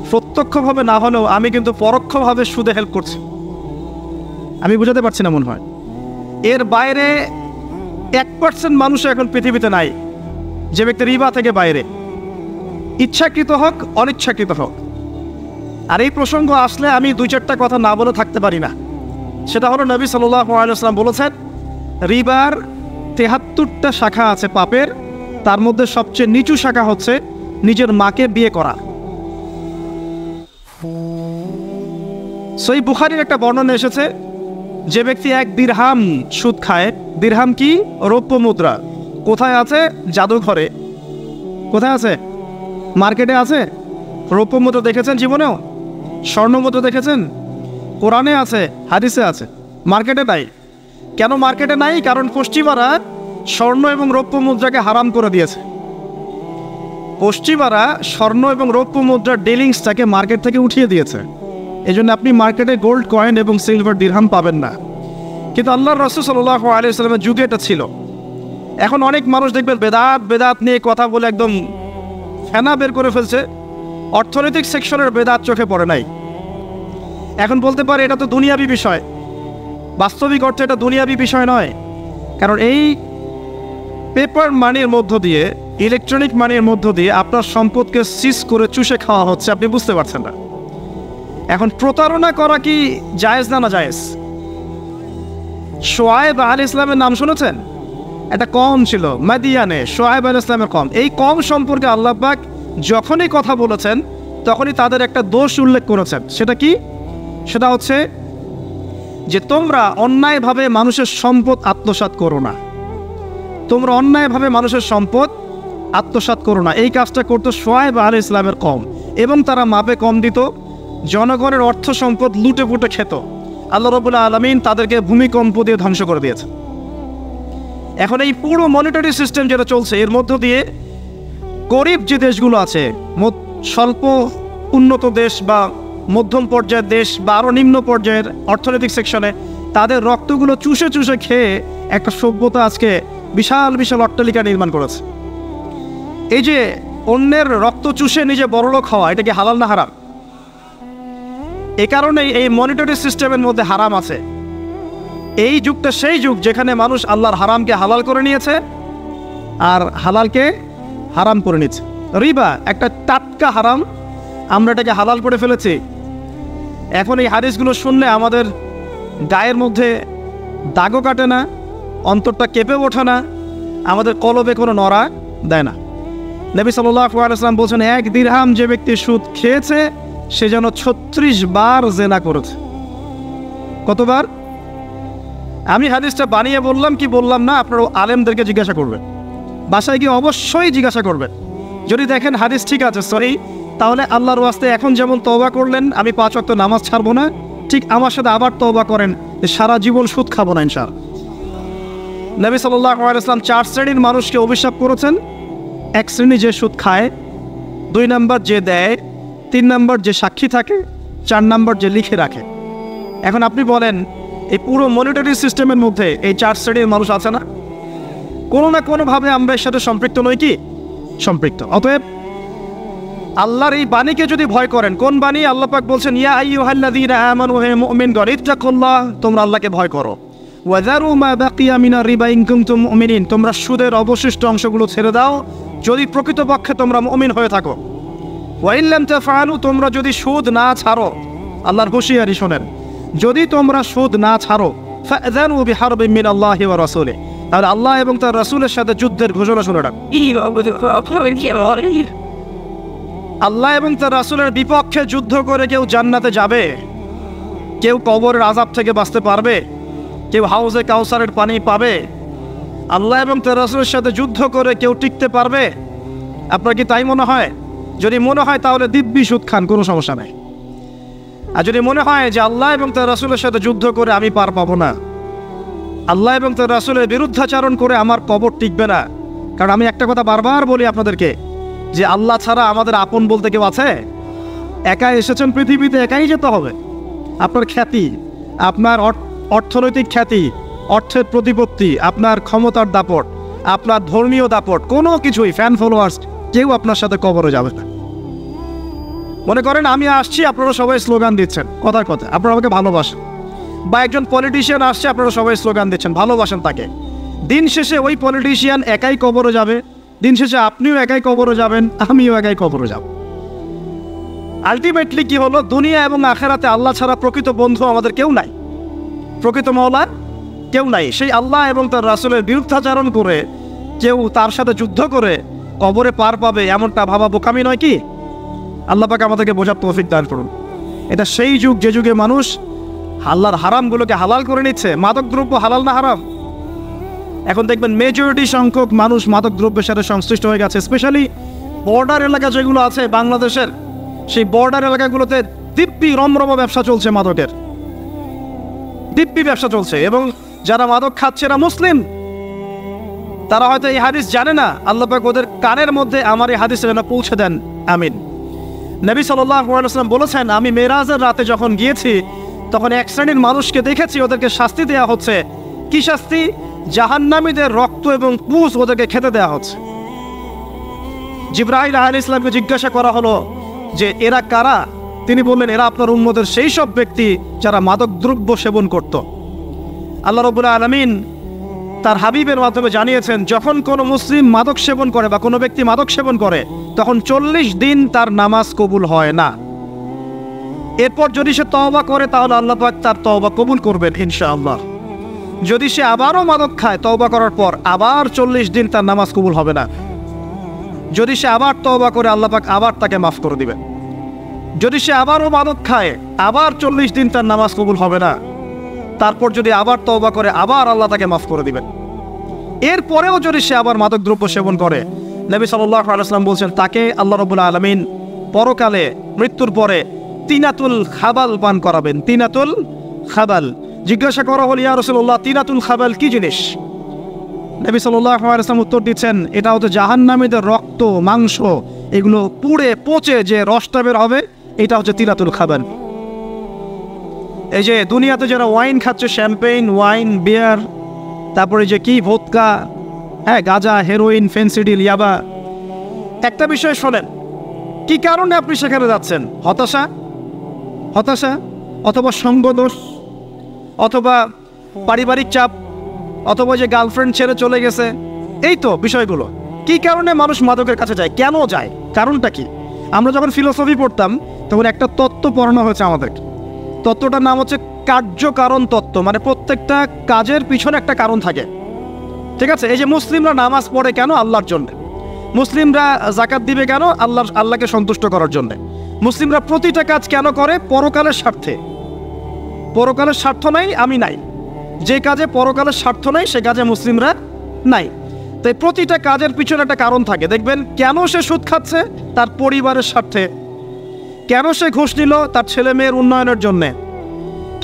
প্রত্যক্ষভাবে না হলেও আমি কিন্তু পরোক্ষভাবে সুদে হেল্প করছি। আমি বুঝাতে পারছি না মনে হয়। এর বাইরে 1% মানুষ এখন পৃথিবীতে নাই যে ব্যক্তি রিবা থেকে বাইরে, ইচ্ছাকৃত হোক অনিচ্ছাকৃত হোক। আর এই প্রসঙ্গ আসলে আমি 2-4টা কথা না বলে থাকতে পারি না। সেটা হলো, নবী সাল্লাল্লাহু আলাইহি ওয়াসাল্লাম বলেছেন, রিবার 73টা শাখা আছে পাপের, তার মধ্যে সবচেয়ে নিচু শাখা হচ্ছে নিজের মাকে বিয়ে করা। সহিহ বুখারীর একটা বর্ণনা এসেছে, যে ব্যক্তি 1 দিরহাম সুদ খায়, দিরহাম কি? রৌপ্য মুদ্রা। কোথায় আছে? জাদুঘরে। কোথায় আছে? মার্কেটে আছে। রৌপ্য মুদ্রা দেখেছেন জীবনেও? স্বর্ণ মুদ্রা দেখেছেন? কোরআনে আছে, হাদিসে আছে, মার্কেটে নাই। কেন মার্কেটে নাই? কারণ পশ্চিমারা স্বর্ণ এবং রৌপ্য মুদ্রাকে হারাম করে দিয়েছে। পশ্চিমারা স্বর্ণ এবং রৌপ্য মুদ্রার ডিলিংসটাকে মার্কেট থেকে উঠিয়ে দিয়েছে। এই জন্য আপনি মার্কেটে গোল্ড কয়েন এবং সিলভার দিরহাম পাবেন না। কিন্তু আল্লাহর রাসূল সাল্লাল্লাহু আলাইহি ওয়াসাল্লামের যুগে এটা ছিল। এখন অনেক মানুষ দেখবেন বেদাত নিয়ে কথা বলে একদম ফেনা বের করে ফেলছে। অর্থনৈতিক সেকশনের বেদাত চোখে পড়ে নাই। এখন বলতে পারে এটা তো দুনিয়াবি বিষয়। বাস্তবিক অর্থে এটা দুনিয়াবি বিষয় নয়। কারণ এই পেপার মানির মধ্য দিয়ে, ইলেকট্রনিক মানির মধ্য দিয়ে আপনার সম্পদকে সিজ করে চুষে খাওয়া হচ্ছে, আপনি বুঝতে পারছেন না। এখন প্রতারণা করা কি জায়েজ না জায়েজ? শোয়েব আলাইহিস সালামের নাম শুনেছেন? একটা কম ছিল মাদিয়ানে, শোয়েব আলাইহিস সালামের কম। এই কম সম্পর্কে আল্লাহ পাক যখনই কথা বলেছেন তখনই তাদের একটা দোষ উল্লেখ করেছেন। সেটা কি? সেটা হচ্ছে যে তোমরা অন্যায়ভাবে মানুষের সম্পদ আত্মসাৎ করো না। তোমরা অন্যায়ভাবে মানুষের সম্পদ আত্মসাৎ করো না। এই কাজটা করতো শোয়েব আলাইহিস সালামের কম, এবং তারা মাপে কম দিত, জনগণের অর্থ সম্পদ লুটে পুটে খেত। আল্লাহ রাব্বুল আলামিন তাদেরকে ভূমিকম্প দিয়ে ধ্বংস করে দিয়েছে। এখন এই পুরো মনিটারি সিস্টেম যেটা চলছে, এর মধ্য দিয়ে গরিব যে দেশগুলো আছে, স্বল্প উন্নত দেশ বা মধ্যম পর্যায়ের দেশ বা আরও নিম্ন পর্যায়ের অর্থনৈতিক সেকশনে, তাদের রক্তগুলো চুষে চুষে খেয়ে একটা সভ্যতা আজকে বিশাল বিশাল অট্টালিকা নির্মাণ করেছে। এই যে অন্যের রক্ত চুষে নিজে বড়লোক হওয়া, এটা কি হালাল না হারাম? এ কারণেই এই মনিটারি সিস্টেমের মধ্যে হারাম আছে। এই যুগটা সেই যুগ যেখানে মানুষ আল্লাহর হারামকে হালাল করে নিয়েছে আর হালালকে হারাম করে নিচ্ছে। রিবা একটা টাটকা হারাম, আমরা এটাকে হালাল করে ফেলেছি। এখন এই হাদিসগুলো শুনলে আমাদের গায়ের মধ্যে দাগও কাটে না, অন্তরটা কেঁপে ওঠে না, আমাদের কলবে কোনো নড়া দেয় না। নবী সাল্লাল্লাহু আলাইহি ওয়াসাল্লাম বলছেন, 1 দিরহাম যে ব্যক্তি সুদ খেয়েছে সে যেন 36 বার জেনা করেছে। কতবার? আমি হাদিসটা বানিয়ে বললাম কি বললাম না, আপনারা আলেমদেরকে জিজ্ঞাসা করবেন, বাসায় গিয়ে অবশ্যই জিজ্ঞাসা করবেন। যদি দেখেন হাদিস ঠিক আছে, সহি, তাহলে আল্লাহর ওয়াস্তে এখন যেমন তওবা করলেন আমি 5 ওয়াক্ত নামাজ ছাড়বো না, ঠিক আমার সাথে আবার তওবা করেন যে সারা জীবন সুদ খাবো না ইনশাআল্লাহ। নবী সাল্লাল্লাহু আলাইহি ওয়াসাল্লাম 4 শ্রেণীর মানুষকে অভিশাপ করেছেন। এক শ্রেণী যে সুদ খায়, 2 নাম্বার যে দেয়, 3 নাম্বার যে সাক্ষী থাকে, 4 নাম্বার যে লিখে রাখে। এখন আপনি বলেন এই পুরো মনিটারি সিস্টেমের মধ্যে এই 4 শ্রেণীর মানুষ আছে না? কোনো না কোনোভাবে আমরা এর সাথে সম্পৃক্ত নই কি? সম্পৃক্ত। অতএব আল্লাহর এই বাণীকে যদি ভয় করেন, কোন বাণী? আল্লাহ পাক বলছেন ইয়া আইয়ুহাল্লাযীনা আমানু হে মুমিনগণ ইত্তাকুল্লাহ, তোমরা আল্লাহকে ভয় করো। ওয়াযারু মা বাকিয়া মিনার রিবা ইন কুনতুম মুমিনিন, তোমরা সুদের অবশিষ্ট অংশগুলো ছেড়ে দাও যদি প্রকৃতপক্ষে তোমরা মুমিন হয়ে থাকো। ওয়া ইন লাম তাফআলু, তোমরা যদি সুদ না ছাড়ো, আল্লাহর হুঁশিয়ারি শোনেন, যদি তোমরা সুদ না ছাড়ো, ফাযানু বিহারবিন মিনাল্লাহি ওয়া রাসূলিহি, তাহলে আল্লাহ এবং তার রাসূলের সাথে যুদ্ধের ঘোষণা শুনে রাখো। আল্লাহ এবং তার রাসূলের বিপক্ষে যুদ্ধ করে কেউ জান্নাতে যাবে? কেউ কবরের আযাব থেকে বাঁচতে পারবে? কেউ হাউজে কাউসারের পানি পাবে? আল্লাহ এবং তার রাসূলের সাথে যুদ্ধ করে কেউ টিকতে পারবে? আপনার কি তাই মনে হয়? যদি মনে হয় তাহলে দিব্যি সুদ খান, কোনো সমস্যা নেই। আর যদি মনে হয় যে আল্লাহ এবং তার রাসূলের সাথে যুদ্ধ করে আমি পার পাবো না, আল্লাহ এবং তার রাসূলের বিরুদ্ধাচরণ করে আমার কবর টিকবে না, কারণ আমি একটা কথা বারবার বলি আপনাদেরকে যে আল্লাহ ছাড়া আমাদের আপন বলতে কেউ আছে? একা এসেছেন পৃথিবীতে, একাই যেতে হবে। আপনার খ্যাতি, আপনার অর্থনৈতিক খ্যাতি, অর্থের প্রতিপত্তি, আপনার ক্ষমতার দাপট, আপনার ধর্মীয় দাপট, কোনো কিছুই, ফ্যান ফলোয়ার্স, কেউ আপনার সাথে কবরে যাবে না। মনে করেন আমি আসছি, আপনারা সবাই স্লোগান দিচ্ছেন, কথার কথা আপনারা আমাকে ভালোবাসেন, বা একজন পলিটিশিয়ান আসছে, আপনারা সবাই স্লোগান দিচ্ছেন, ভালোবাসেন তাকে। দিন শেষে ওই পলিটিশিয়ান একাই কবরে যাবে, দিন শেষে আপনিও একাই কবরে যাবেন, আমিও একাই কবরে যাব। আলটিমেটলি কি হলো? দুনিয়া এবং আখেরাতে আল্লাহ ছাড়া প্রকৃত বন্ধু আমাদের কেউ নাই, প্রকৃত মওলা কেউ নাই। সেই আল্লাহ এবং তার রাসূলের বিরুদ্ধাচরণ করে কেউ তার সাথে যুদ্ধ করে কবরে পার পাবে, এমনটা ভাবা বোকামি নয় কি? আল্লাহ পাক আমাদেরকে বোঝার তৌফিক দান করুন। এটা সেই যুগ যে যুগে মানুষ আল্লাহর হারামগুলোকে হালাল করে নিচ্ছে। মাদক দ্রব্য হালাল না হারাম? এখন দেখবেন মেজরিটি সংখ্যক মানুষ মাদক দ্রব্যের সাথে সংশ্লিষ্ট হয়ে গেছে। স্পেশালি বর্ডার এলাকা যেগুলো আছে বাংলাদেশের, সেই বর্ডার এলাকাগুলোতে দিব্যি রমরম ব্যবসা চলছে, মাদকের দিব্যি ব্যবসা চলছে। এবং যারা মাদক খাচ্ছে এরা মুসলিম, তারা হয়তো এই হাদিস জানে না। আল্লাহ পাক ওদের কানের মধ্যে আমার এই হাদিস যেন পৌঁছে দেন, আমিন। নবী সাল্লাল্লাহু আলাইহি ওয়াসাল্লাম বলেছেন, আমি মেরাজের রাতে যখন গিয়েছি তখন এক শ্রেণীর মানুষকে দেখেছি, ওদেরকে শাস্তি দেওয়া হচ্ছে। কি শাস্তি? জাহান্নামীদের রক্ত এবং পুঁজ ওদেরকে খেতে দেওয়া হচ্ছে। জিবরাইল আলাইহিস সালামকে জিজ্ঞাসা করা হলো যে এরা কারা? তিনি বললেন, এরা আপনার উম্মতের সেই সব ব্যক্তি যারা মাদক দ্রব্য সেবন করত। আল্লাহ রাব্বুল আলামিন তার হাবিবের মাধ্যমে জানিয়েছেন, যখন কোনো মুসলিম মাদক সেবন করে বা কোনো ব্যক্তি মাদক সেবন করে, তখন 40 দিন তার নামাজ কবুল হয় না। এরপর যদি সে তওবা করে তাহলে আল্লাহ পাক তার তওবা কবুল করবেন ইনশাআল্লাহ। যদি সে আবারও মাদক খায় তওবা করার পর, আবার 40 দিন তার নামাজ কবুল হবে না। যদি সে আবার তওবা করে, আল্লাহ পাক আবার তাকে মাফ করে দিবেন। যদি সে আবারও মাদক খায়, আবার 40 দিন তার নামাজ কবুল হবে না। তারপর যদি আবার তওবা করে, আবার আল্লাহ তাকে মাফ করে দিবেন। এরপরেও যদি সে আবার মাদক দ্রব্য সেবন করে, নবী সাল্লাল্লাহু আলাইহি ওয়াসাল্লাম বলছেন, তাকে আল্লাহ রাব্বুল আলামিন পরকালে মৃত্যুর পরে তিনাতুল খাবাল পান করাবেন। তিনাতুল খাবাল। জিজ্ঞাসা করা হল, ইয়া রাসূলুল্লাহ, তিনাতুল খাবাল কি জিনিস? নবী সাল্লাল্লাহু আলাইহি ওয়াসাল্লাম উত্তর দিচ্ছেন, এটা হচ্ছে জাহান্নামীদের রক্ত, মাংস, এগুলো পুড়ে পচে যে রসটা বের হবে, এটা হচ্ছে তিনাতুল খাবাল। এই যে দুনিয়াতে যারা ওয়াইন খাচ্ছে, শ্যাম্পেইন, ওয়াইন, বিয়ার, তারপরে যে কি ভোদকা, হ্যাঁ, গাঁজা, হেরোইন, ফেন্সিডিল, ইয়াবা, একটা বিষয় শোনেন, কি কারণে আপনি সেখানে যাচ্ছেন? হতাশা, অথবা সঙ্গদোষ, অথবা পারিবারিক চাপ, অথবা যে গার্লফ্রেন্ড ছেড়ে চলে গেছে, এই তো বিষয়গুলো। কি কারণে মানুষ মাদকের কাছে যায়? কেন যায়? কারণটা কি? আমরা যখন ফিলোসফি পড়তাম তখন একটা তত্ত্ব পড়ানো হয়েছে আমাদেরকে। তত্ত্বটার নাম হচ্ছে কার্যকারণ তত্ত্ব। মানে প্রত্যেকটা কাজের পিছনে একটা কারণ থাকে, ঠিক আছে? এই যে মুসলিমরা নামাজ পড়ে কেন? আল্লাহর জন্য। মুসলিমরা যাকাত দিবে কেন? আল্লাহকে সন্তুষ্ট করার জন্য। মুসলিমরা প্রতিটা কাজ কেন করে? পরকালের স্বার্থে। পরকালের স্বার্থ নাই, আমি নাই। যে কাজে পরকালের স্বার্থ নাই সে কাজে মুসলিমরা নাই। তাই প্রতিটা কাজের পিছনে একটা কারণ থাকে। দেখবেন কেন সে সুদ খাচ্ছে? তার পরিবারের স্বার্থে। কেন সে ঘুষ নিল? তার ছেলে মেয়ের উন্নয়নের জন্যে।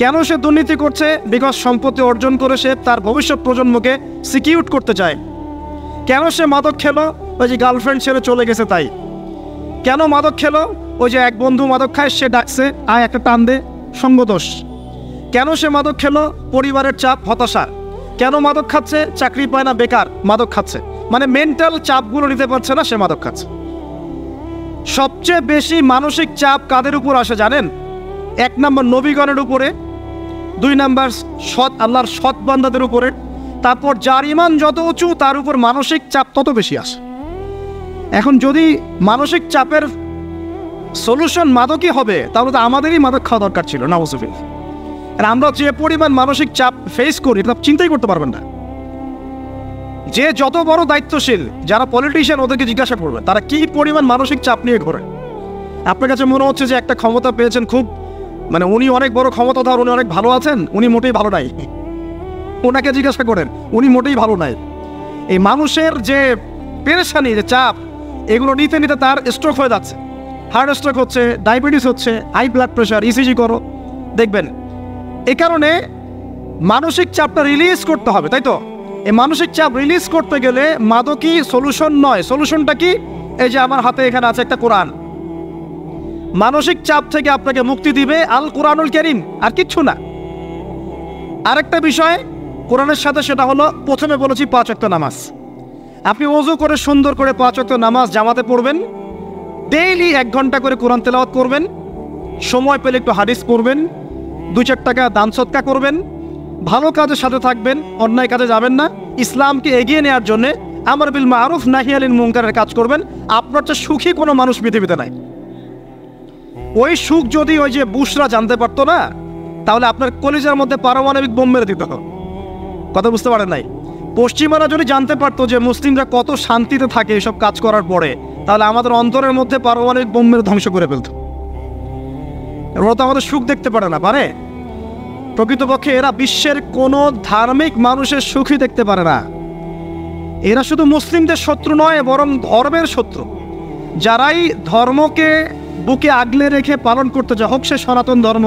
কেন সে দুর্নীতি করছে? বিকজ সম্পত্তি অর্জন করে সে তার ভবিষ্যৎ প্রজন্মকে সিকিউর করতে চায়। কেন সে মাদক খেলো? ওই যে গার্লফ্রেন্ড ছেড়ে চলে গেছে তাই। কেন মাদক খেলো? ওই যে এক বন্ধু মাদক খায়, সে ডাকছে আয় একটা টান দে, সঙ্গদোষ। কেন সে মাদক খেলো? পরিবারের চাপ, হতাশা। কেন মাদক খাচ্ছে? চাকরি পায় না, বেকার, মাদক খাচ্ছে। মানে মেন্টাল চাপগুলো নিতে পারছে না, সে মাদক খাচ্ছে। সবচেয়ে বেশি মানসিক চাপ কাদের উপর আসে জানেন? 1 নম্বর নবীগণের উপরে, 2 নম্বর আল্লাহর সৎ বান্দাদের উপরে, তারপর যার ইমান যত উঁচু তার উপর মানসিক চাপ তত বেশি আসে। এখন যদি মানসিক চাপের সলিউশন মাদকই হবে, তাহলে তো আমাদেরই মাদক খাওয়া দরকার ছিল। নাউজুবিল্লাহ। আর আমরা যে পরিমাণ মানসিক চাপ ফেস করি তা চিন্তাই করতে পারবেন না। যে যত বড় দায়িত্বশীল, যারা পলিটিশিয়ান, ওদেরকে জিজ্ঞাসা করবে তারা কি পরিমাণ মানসিক চাপ নিয়ে ঘোরে। আপনার কাছে মনে হচ্ছে যে একটা ক্ষমতা পেয়েছেন, খুব মানে উনি অনেক বড় ক্ষমতাধর, উনি অনেক ভালো আছেন, উনি মোটেই ভালো নাই। ওনাকে জিজ্ঞাসা করেন, উনি মোটেই ভালো নাই। এই মানুষের যে পেরেশানি, যে চাপ, এগুলো নিতে নিতে তার স্ট্রোক হয়ে যাচ্ছে, হার্ট স্ট্রোক হচ্ছে, ডায়াবেটিস হচ্ছে, হাই ব্লাড প্রেশার, ইসিজি করো, দেখবেন। এ কারণে মানসিক চাপটা রিলিজ করতে হবে, তাই তো? এই মানসিক চাপ রিলিজ করতে গেলে মাদকই সলিউশন নয়। সলিউশনটা কি? এই যে আমার হাতে এখানে আছে একটা কোরআন। মানসিক চাপ থেকে আপনাকে মুক্তি দিবে আল কোরআনুল কারীম, আর কিচ্ছু না। আরেকটা বিষয় কোরআনের সাথে, সেটা হলো প্রথমে বলেছি 5 ওয়াক্ত নামাজ। আপনি ওযু করে সুন্দর করে 5 ওয়াক্ত নামাজ জামাতে পড়বেন, ডেইলি 1 ঘন্টা করে কোরআন তেলাওয়াত করবেন, সময় পেলে একটু হাদিস পড়বেন, 2-4 টাকা দান সদকা করবেন, ভালো কাজের সাথে থাকবেন, অন্যায় কাজে যাবেন না, ইসলামকে এগিয়ে নেওয়ার জন্য আমর বিল মারুফ নাহি আনিল মুনকারের কাজ করবেন। আপনার চেয়ে সুখী কোনো মানুষ পৃথিবীতে নাই। ওই সুখ যদি ওই যে বুশরা জানতে পারতো না, তাহলে আপনার কলিজার মধ্যে পারমাণবিক বোম মেরে দিত। কথা বুঝতে পারেন নাই? পশ্চিমারা যদি জানতে পারতো যে মুসলিমরা কত শান্তিতে থাকে এসব কাজ করার পরে, তাহলে আমাদের অন্তরের মধ্যে পারমাণবিক বোম মেরে ধ্বংস করে ফেলত। ওরা তো আমাদের সুখ দেখতে পারে না, পারে? প্রকৃতপক্ষে এরা বিশ্বের কোনো ধার্মিক মানুষের সুখই দেখতে পারে না। এরা শুধু মুসলিমদের শত্রু নয়, বরং ধর্মের শত্রু। যারাই ধর্মকে বুকে আগলে রেখে পালন করতে যায়, হোক সে সনাতন ধর্ম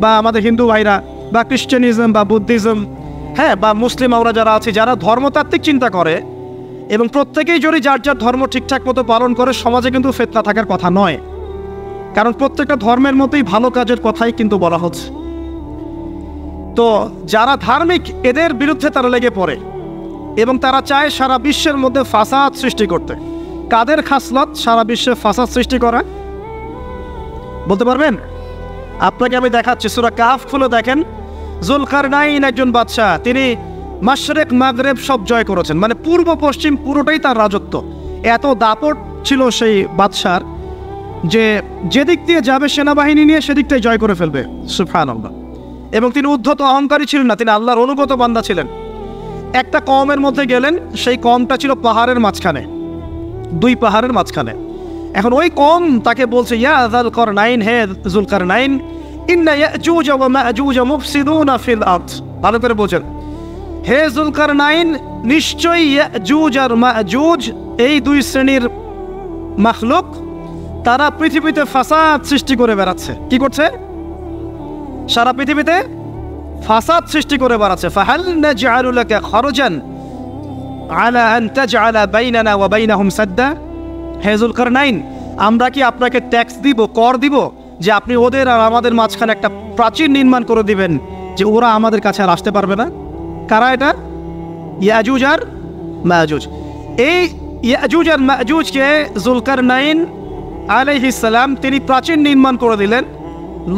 বা আমাদের হিন্দু ভাইরা বা খ্রিস্টানিজম বা বুদ্ধিজম, হ্যাঁ, বা মুসলিম আমরা যারা আছি, যারা ধর্মতাত্ত্বিক চিন্তা করে এবং প্রত্যেকেই যদি যার যার ধর্ম ঠিকঠাক মতো পালন করে, সমাজে কিন্তু ফিতনা থাকার কথা নয়। কারণ প্রত্যেকটা ধর্মের মধ্যেই ভালো কাজের কথাই কিন্তু বলা হচ্ছে। তো যারা ধার্মিক, এদের বিরুদ্ধে তারা লেগে পড়ে এবং তারা চায় সারা বিশ্বের মধ্যে ফাসাদ সৃষ্টি করতে। কাদের খাসলত সারা বিশ্বে ফাসাদ সৃষ্টি করা? বলতে পারবেন? আপনাকে আমি দেখাচ্ছি, সূরা কাহফ খুলে দেখেন। যুলকারনাইন একজন বাদশাহ, তিনি মাশরিক মাগরিব সব জয় করেছেন, মানে পূর্ব পশ্চিম পুরোটাই তার রাজত্ব। এত দাপট ছিল সেই বাদশার যে যেদিক দিয়ে যাবে সেনাবাহিনী নিয়ে সেদিকটাই জয় করে ফেলবে। সুবহানাল্লাহ। এবং তিনি উদ্ধত অহংকারী ছিলেন না, তিনি আল্লাহর অনুগত বান্দা ছিলেন। একটা কওমের মধ্যে গেলেন, সেই কওমটা ছিল পাহাড়ের মাঝখানে, 2 পাহাড়ের মাঝখানে। এখন ওই কওম তাকে বলছে, ইয়া যুলকারনাইন, হে যুলকারনাইন, ইন্না ইয়াজুজ ওয়া মাজুজ মুফসিদুনা ফিল আরদ। ভালো করে বোঝেন, হে যুলকারনাইন, নিশ্চয়ই ইয়াজুজ আর মাজুজ এই 2 শ্রেণীর মাখলুক, তারা পৃথিবীতে ফাসাদ সৃষ্টি করে বেড়াচ্ছে। কি করছে? সারা পৃথিবীতে ফাসাদ সৃষ্টি করে বেড়াচ্ছে। ফাহাল নাজআলু লাকা খরজান আলা আন তাজআলা বাইনানা ওয়া বাইনাহুম সাদ্দা। হে যুলকারনাইন, আমরা কি আপনাকে ট্যাক্স দিব, কর দিব, যে আপনি ওদের আর আমাদের মাঝখানে একটা প্রাচীর নির্মাণ করে দিবেন, যে ওরা আমাদের কাছে আর আসতে পারবে না? কারা এটা? ইয়াজুজ আর মাজুজ। এই ইয়াজুজ আর মাজুজকে যুলকারনাইন আলাইহিস সালাম তিনি প্রাচীর নির্মাণ করে দিলেন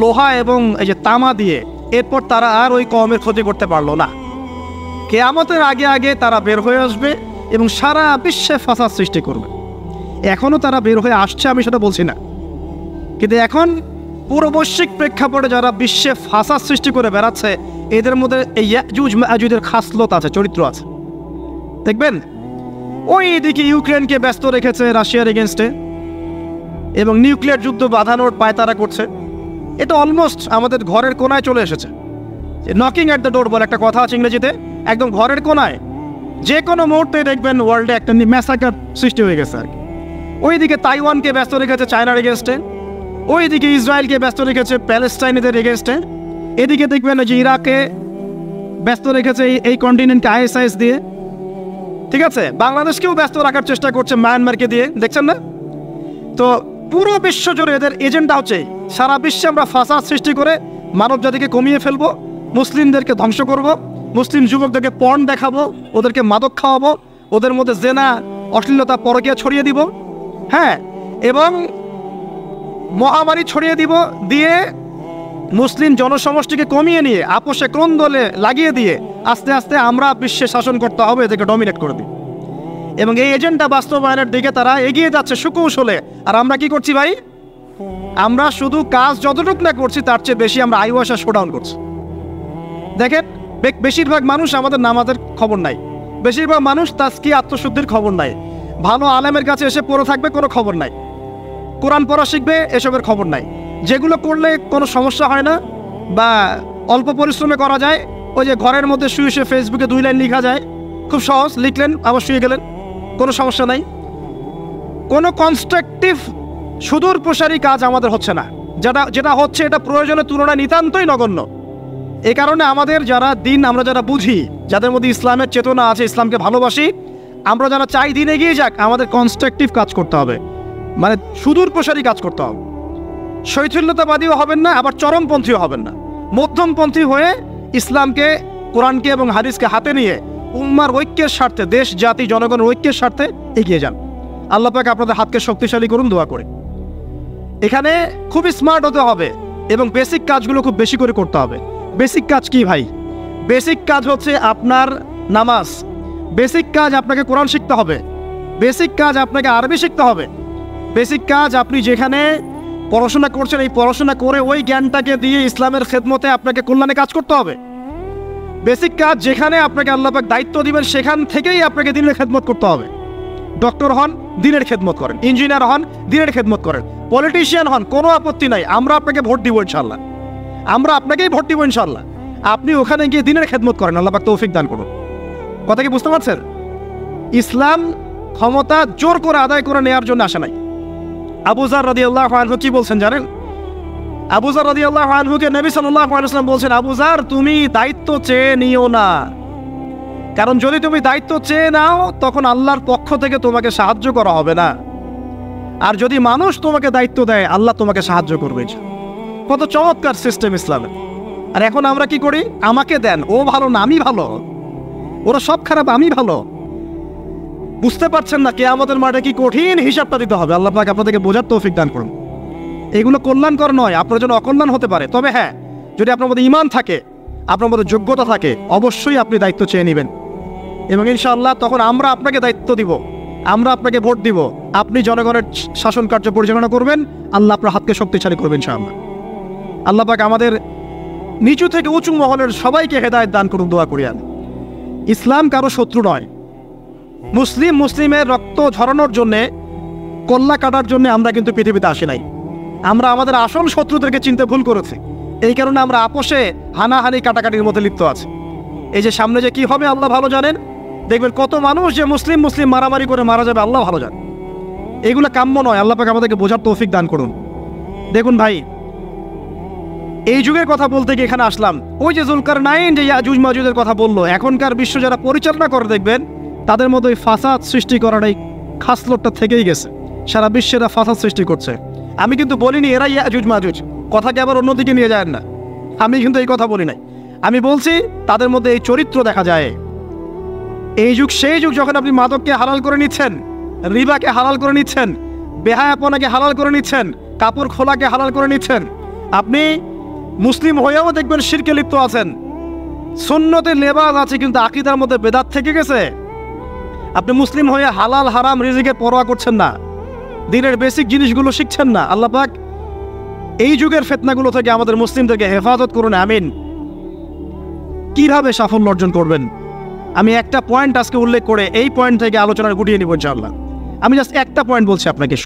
লোহা এবং এই যে তামা দিয়ে। এরপর তারা আর ওই কওমের ক্ষতি করতে পারলো না। কিয়ামতের আগে আগে তারা বের হয়ে আসবে এবং সারা বিশ্বে ফাসাদ সৃষ্টি করবে। এখনও তারা বের হয়ে আসছে, আমি সেটা বলছি না, কিন্তু এখন পুরো বৈশ্বিক প্রেক্ষাপটে যারা বিশ্বে ফাসাদ সৃষ্টি করে বেড়াচ্ছে, এদের মধ্যে এই ইয়াজুজ মাজুজের খাসলত আছে, চরিত্র আছে। দেখবেন ওই দিকে ইউক্রেনকে ব্যস্ত রেখেছে রাশিয়ার এগেনস্টে এবং নিউক্লিয়ার যুদ্ধ বাঁধানোর পায়তারা করছে। এটা অলমোস্ট আমাদের ঘরের কোনায় চলে এসেছে। নকিং অ্যাট দ্য ডোর বলে একটা কথা আছে ইংরেজিতে, একদম ঘরের কোনায়। যে কোনো মুহূর্তে দেখবেন ওয়ার্ল্ডে একটা ম্যাসাকার সৃষ্টি হয়ে গেছে আর কি। ওইদিকে তাইওয়ানকে ব্যস্ত রেখেছে চায়নার এগেনস্টে, ওইদিকে ইসরায়েলকে ব্যস্ত রেখেছে প্যালেস্টাইনিদের এগেনস্টে, এদিকে দেখবেন যে ইরাকে ব্যস্ত রেখেছে এই কন্টিনেন্টকে ISIS দিয়ে। ঠিক আছে, বাংলাদেশকেও ব্যস্ত রাখার চেষ্টা করছে মায়ানমারকে দিয়ে, দেখছেন না? তো পুরো বিশ্ব জুড়ে এদের এজেন্ডা হচ্ছে সারা বিশ্বে আমরা ফাসাদ সৃষ্টি করে মানব জাতিকে কমিয়ে ফেলবো, মুসলিমদেরকে ধ্বংস করব, মুসলিম যুবকদেরকে পর্ন দেখাবো, ওদেরকে মাদক খাওয়াবো, ওদের মধ্যে জেনা, অশ্লীলতা, পরকীয়া ছড়িয়ে দিব, হ্যাঁ, এবং মহামারী ছড়িয়ে দিব, দিয়ে মুসলিম জনসমষ্টিকে কমিয়ে নিয়ে আপোষে ক্রন্দলে লাগিয়ে দিয়ে আস্তে আস্তে আমরা বিশ্বে শাসন করতে হবে, এদেরকে ডমিনেট করে দিই। এবং এই এজেন্ডা বাস্তবায়নের দিকে তারা এগিয়ে যাচ্ছে সুকৌশলে। আর আমরা কি করছি ভাই? আমরা শুধু কাজ যতটুকু না করছি তার চেয়ে বেশি আমরা আইওয়াসা শোডাউন করছি। দেখেন, বেশিরভাগ মানুষ আমাদের নামাজের খবর নাই, বেশিরভাগ মানুষ তাজকি আত্মশুদ্ধির খবর নাই, ভালো আলেমের কাছে এসে পড়ে থাকবে কোনো খবর নাই, কোরআন পড়া শিখবে এসবের খবর নাই। যেগুলো করলে কোনো সমস্যা হয় না বা অল্প পরিশ্রমে করা যায়, ওই যে ঘরের মধ্যে শুয়ে শুয়ে ফেসবুকে 2 লাইন লেখা যায়, খুব সহজ, লিখলেন আবার শুয়ে গেলেন, কোনো সমস্যা নাই। কোনো কনস্ট্রাকটিভ সুদূর প্রসারী কাজ আমাদের হচ্ছে না, যেটা হচ্ছে এটা প্রয়োজনের তুলনায় নিতান্তই নগণ্য। এই কারণে আমাদের যারা দিন, আমরা যারা বুঝি, যাদের মধ্যে ইসলামের চেতনা আছে, ইসলামকে ভালোবাসি, আমরা যারা চাই দিন এগিয়ে যাক, আমাদের কনস্ট্রাকটিভ কাজ করতে হবে, মানে সুদূর প্রসারী কাজ করতে হবে। শৈথিল্যতাবাদীও হবেন না, আবার চরমপন্থীও হবেন না, মধ্যমপন্থী হয়ে ইসলামকে, কোরআনকে এবং হাদিসকে হাতে নিয়ে উম্মার ঐক্যের স্বার্থে, দেশ জাতি জনগণের ঐক্যের স্বার্থে এগিয়ে যান। আল্লাহ পাক আপনাদের হাতকে শক্তিশালী করুন, দোয়া করে। এখানে খুবই স্মার্ট হতে হবে এবং বেসিক কাজগুলো খুব বেশি করে করতে হবে। বেসিক কাজ কি ভাই? বেসিক কাজ হচ্ছে আপনার নামাজ, বেসিক কাজ আপনাকে কোরআন শিখতে হবে, বেসিক কাজ আপনাকে আরবি শিখতে হবে, বেসিক কাজ আপনি যেখানে পড়াশোনা করছেন এই পড়াশোনা করে ওই জ্ঞানটাকে দিয়ে ইসলামের খেদমতে আপনাকে কল্যাণে কাজ করতে হবে। বেসিক কাজ যেখানে আপনাকে আল্লাহ পাক দায়িত্ব দিবেন সেখান থেকেই আপনাকে দিনের খেদমত করতে হবে। ডক্টর হন, দিনের খেদমত করেন, ইঞ্জিনিয়ার হন, দিনের খেদমত করেন, পলিটিশিয়ান হন, কোনো আপত্তি নাই, আমরা আপনাকে ভোট দিব ইনশাল্লাহ, আমরা আপনাকেই ভোট দিব ইনশাল্লাহ। আপনি ওখানে গিয়ে দিনের খেদমত করেন, আল্লাহ পাক তৌফিক দান করুন। কথা কি বুঝতে পারছেন? ইসলাম ক্ষমতা জোর করে আদায় করে নেওয়ার জন্য আসে নাই। আবু যার রাদিয়াল্লাহু আনহু কি বলছেন জানেন? আবু যার রাদিয়াল্লাহু আনহুকে নবী সাল্লাল্লাহু আলাইহি ওয়াসাল্লাম বলছেন, আবু যার তুমি দায়িত্ব চেয়ে নিও না, কারণ যদি তুমি দায়িত্ব চেয়ে নাও তখন আল্লাহর পক্ষ থেকে তোমাকে সাহায্য করা হবে না, আর যদি মানুষ তোমাকে দায়িত্ব দেয় আল্লাহ তোমাকে সাহায্য করবে। কত চমৎকার সিস্টেম ইসলামের। আর এখন আমরা কি করি? আমাকে দেন, ও ভালো না আমি ভালো, ওরা সব খারাপ আমি ভালো। বুঝতে পারছেন না কিয়ামতের মাঠে কি কঠিন হিসাবটা দিতে হবে। আল্লাহ পাক আপনাদেরকে বোঝার তৌফিক দান করুন। এগুলো কল্যাণকর নয়, আপনার জন্য অকল্যাণ হতে পারে। তবে হ্যাঁ, যদি আপনার মধ্যে ঈমান থাকে, আপনার মধ্যে যোগ্যতা থাকে, অবশ্যই আপনি দায়িত্ব চেয়ে নেবেন এবং ইনশাআল্লাহ তখন আমরা আপনাকে দায়িত্ব দিব, আমরা আপনাকে ভোট দিব, আপনি জনগণের শাসন কার্য পরিচালনা করবেন, আল্লাহ আপনার হাতকে শক্তিশালী করবেন ইনশাআল্লাহ। আল্লাহ পাক আমাদের নিচু থেকে উঁচু মহলের সবাইকে হেদায়েত দান করুন, দোয়া করি আমি। ইসলাম কারো শত্রু নয়। মুসলিমের রক্ত ঝরানোর জন্যে, কল্লা কাটার জন্য আমরা কিন্তু পৃথিবীতে আসি নাই। আমরা আমাদের আসল শত্রুদেরকে চিনতে ভুল করেছি, এই কারণে আমরা আপোষে হানাহানি কাটাকাটির মধ্যে লিপ্ত আছি। এই যে সামনে যে কি হবে আল্লাহ ভালো জানেন, দেখবেন কত মানুষ যে মুসলিম মারামারি করে মারা যাবে আল্লাহ ভালো জানেন। এগুলো কাম্য নয়, আল্লাহ পাক আমাদেরকে বোঝার তৌফিক দান করুন। দেখুন ভাই, এই যুগের কথা বলতে গিয়ে এখানে আসলাম। ওই যে যুলকারনাইন যে ইয়াজুজ মাজুজের কথা বললো, এখনকার বিশ্ব যারা পরিচালনা করে দেখবেন তাদের মধ্যে ওই ফাসাদ সৃষ্টি করার এই খাসলতটা থেকেই গেছে। সারা বিশ্বে এরা ফাসাদ সৃষ্টি করছে। আমি কিন্তু বলিনি এরা ইয়াজুজ মাজুজ, কথাকে আবার অন্যদিকে নিয়ে যায় না, আমি কিন্তু এই কথা বলি নাই। আমি বলছি তাদের মধ্যে এই চরিত্র দেখা যায়। এই যুগ সেই যুগ যখন আপনি মাদককে হালাল করে নিচ্ছেন, রিবাকে হালাল করে নিচ্ছেন, বেহায়াপনাকে হালাল করে নিচ্ছেন, কাপড় খোলাকে হালাল করে নিচ্ছেন। আপনি মুসলিম হয়েও দেখবেন শিরকে লিপ্ত আছেন, সুন্নতে লেবাস আছে কিন্তু আকীদার মধ্যে বেদাত থেকে গেছে। আপনি মুসলিম হয়ে হালাল হারাম রিজিকের পরোয়া করছেন না, দিনের বেসিক জিনিসগুলো শিখছেন না। আল্লাহ পাক এই যুগের ফিতনাগুলো থেকে আমাদের মুসলিমদেরকে হেফাজত করুন, আমিন। কিভাবে সাফল্য অর্জন করবেন আমি একটা পয়েন্ট আজকে উল্লেখ করে এই পয়েন্ট থেকে আলোচনা গুটিয়ে নিব ইনশাআল্লাহ। আমি জাস্ট একটা পয়েন্ট বলছি আপনাকে।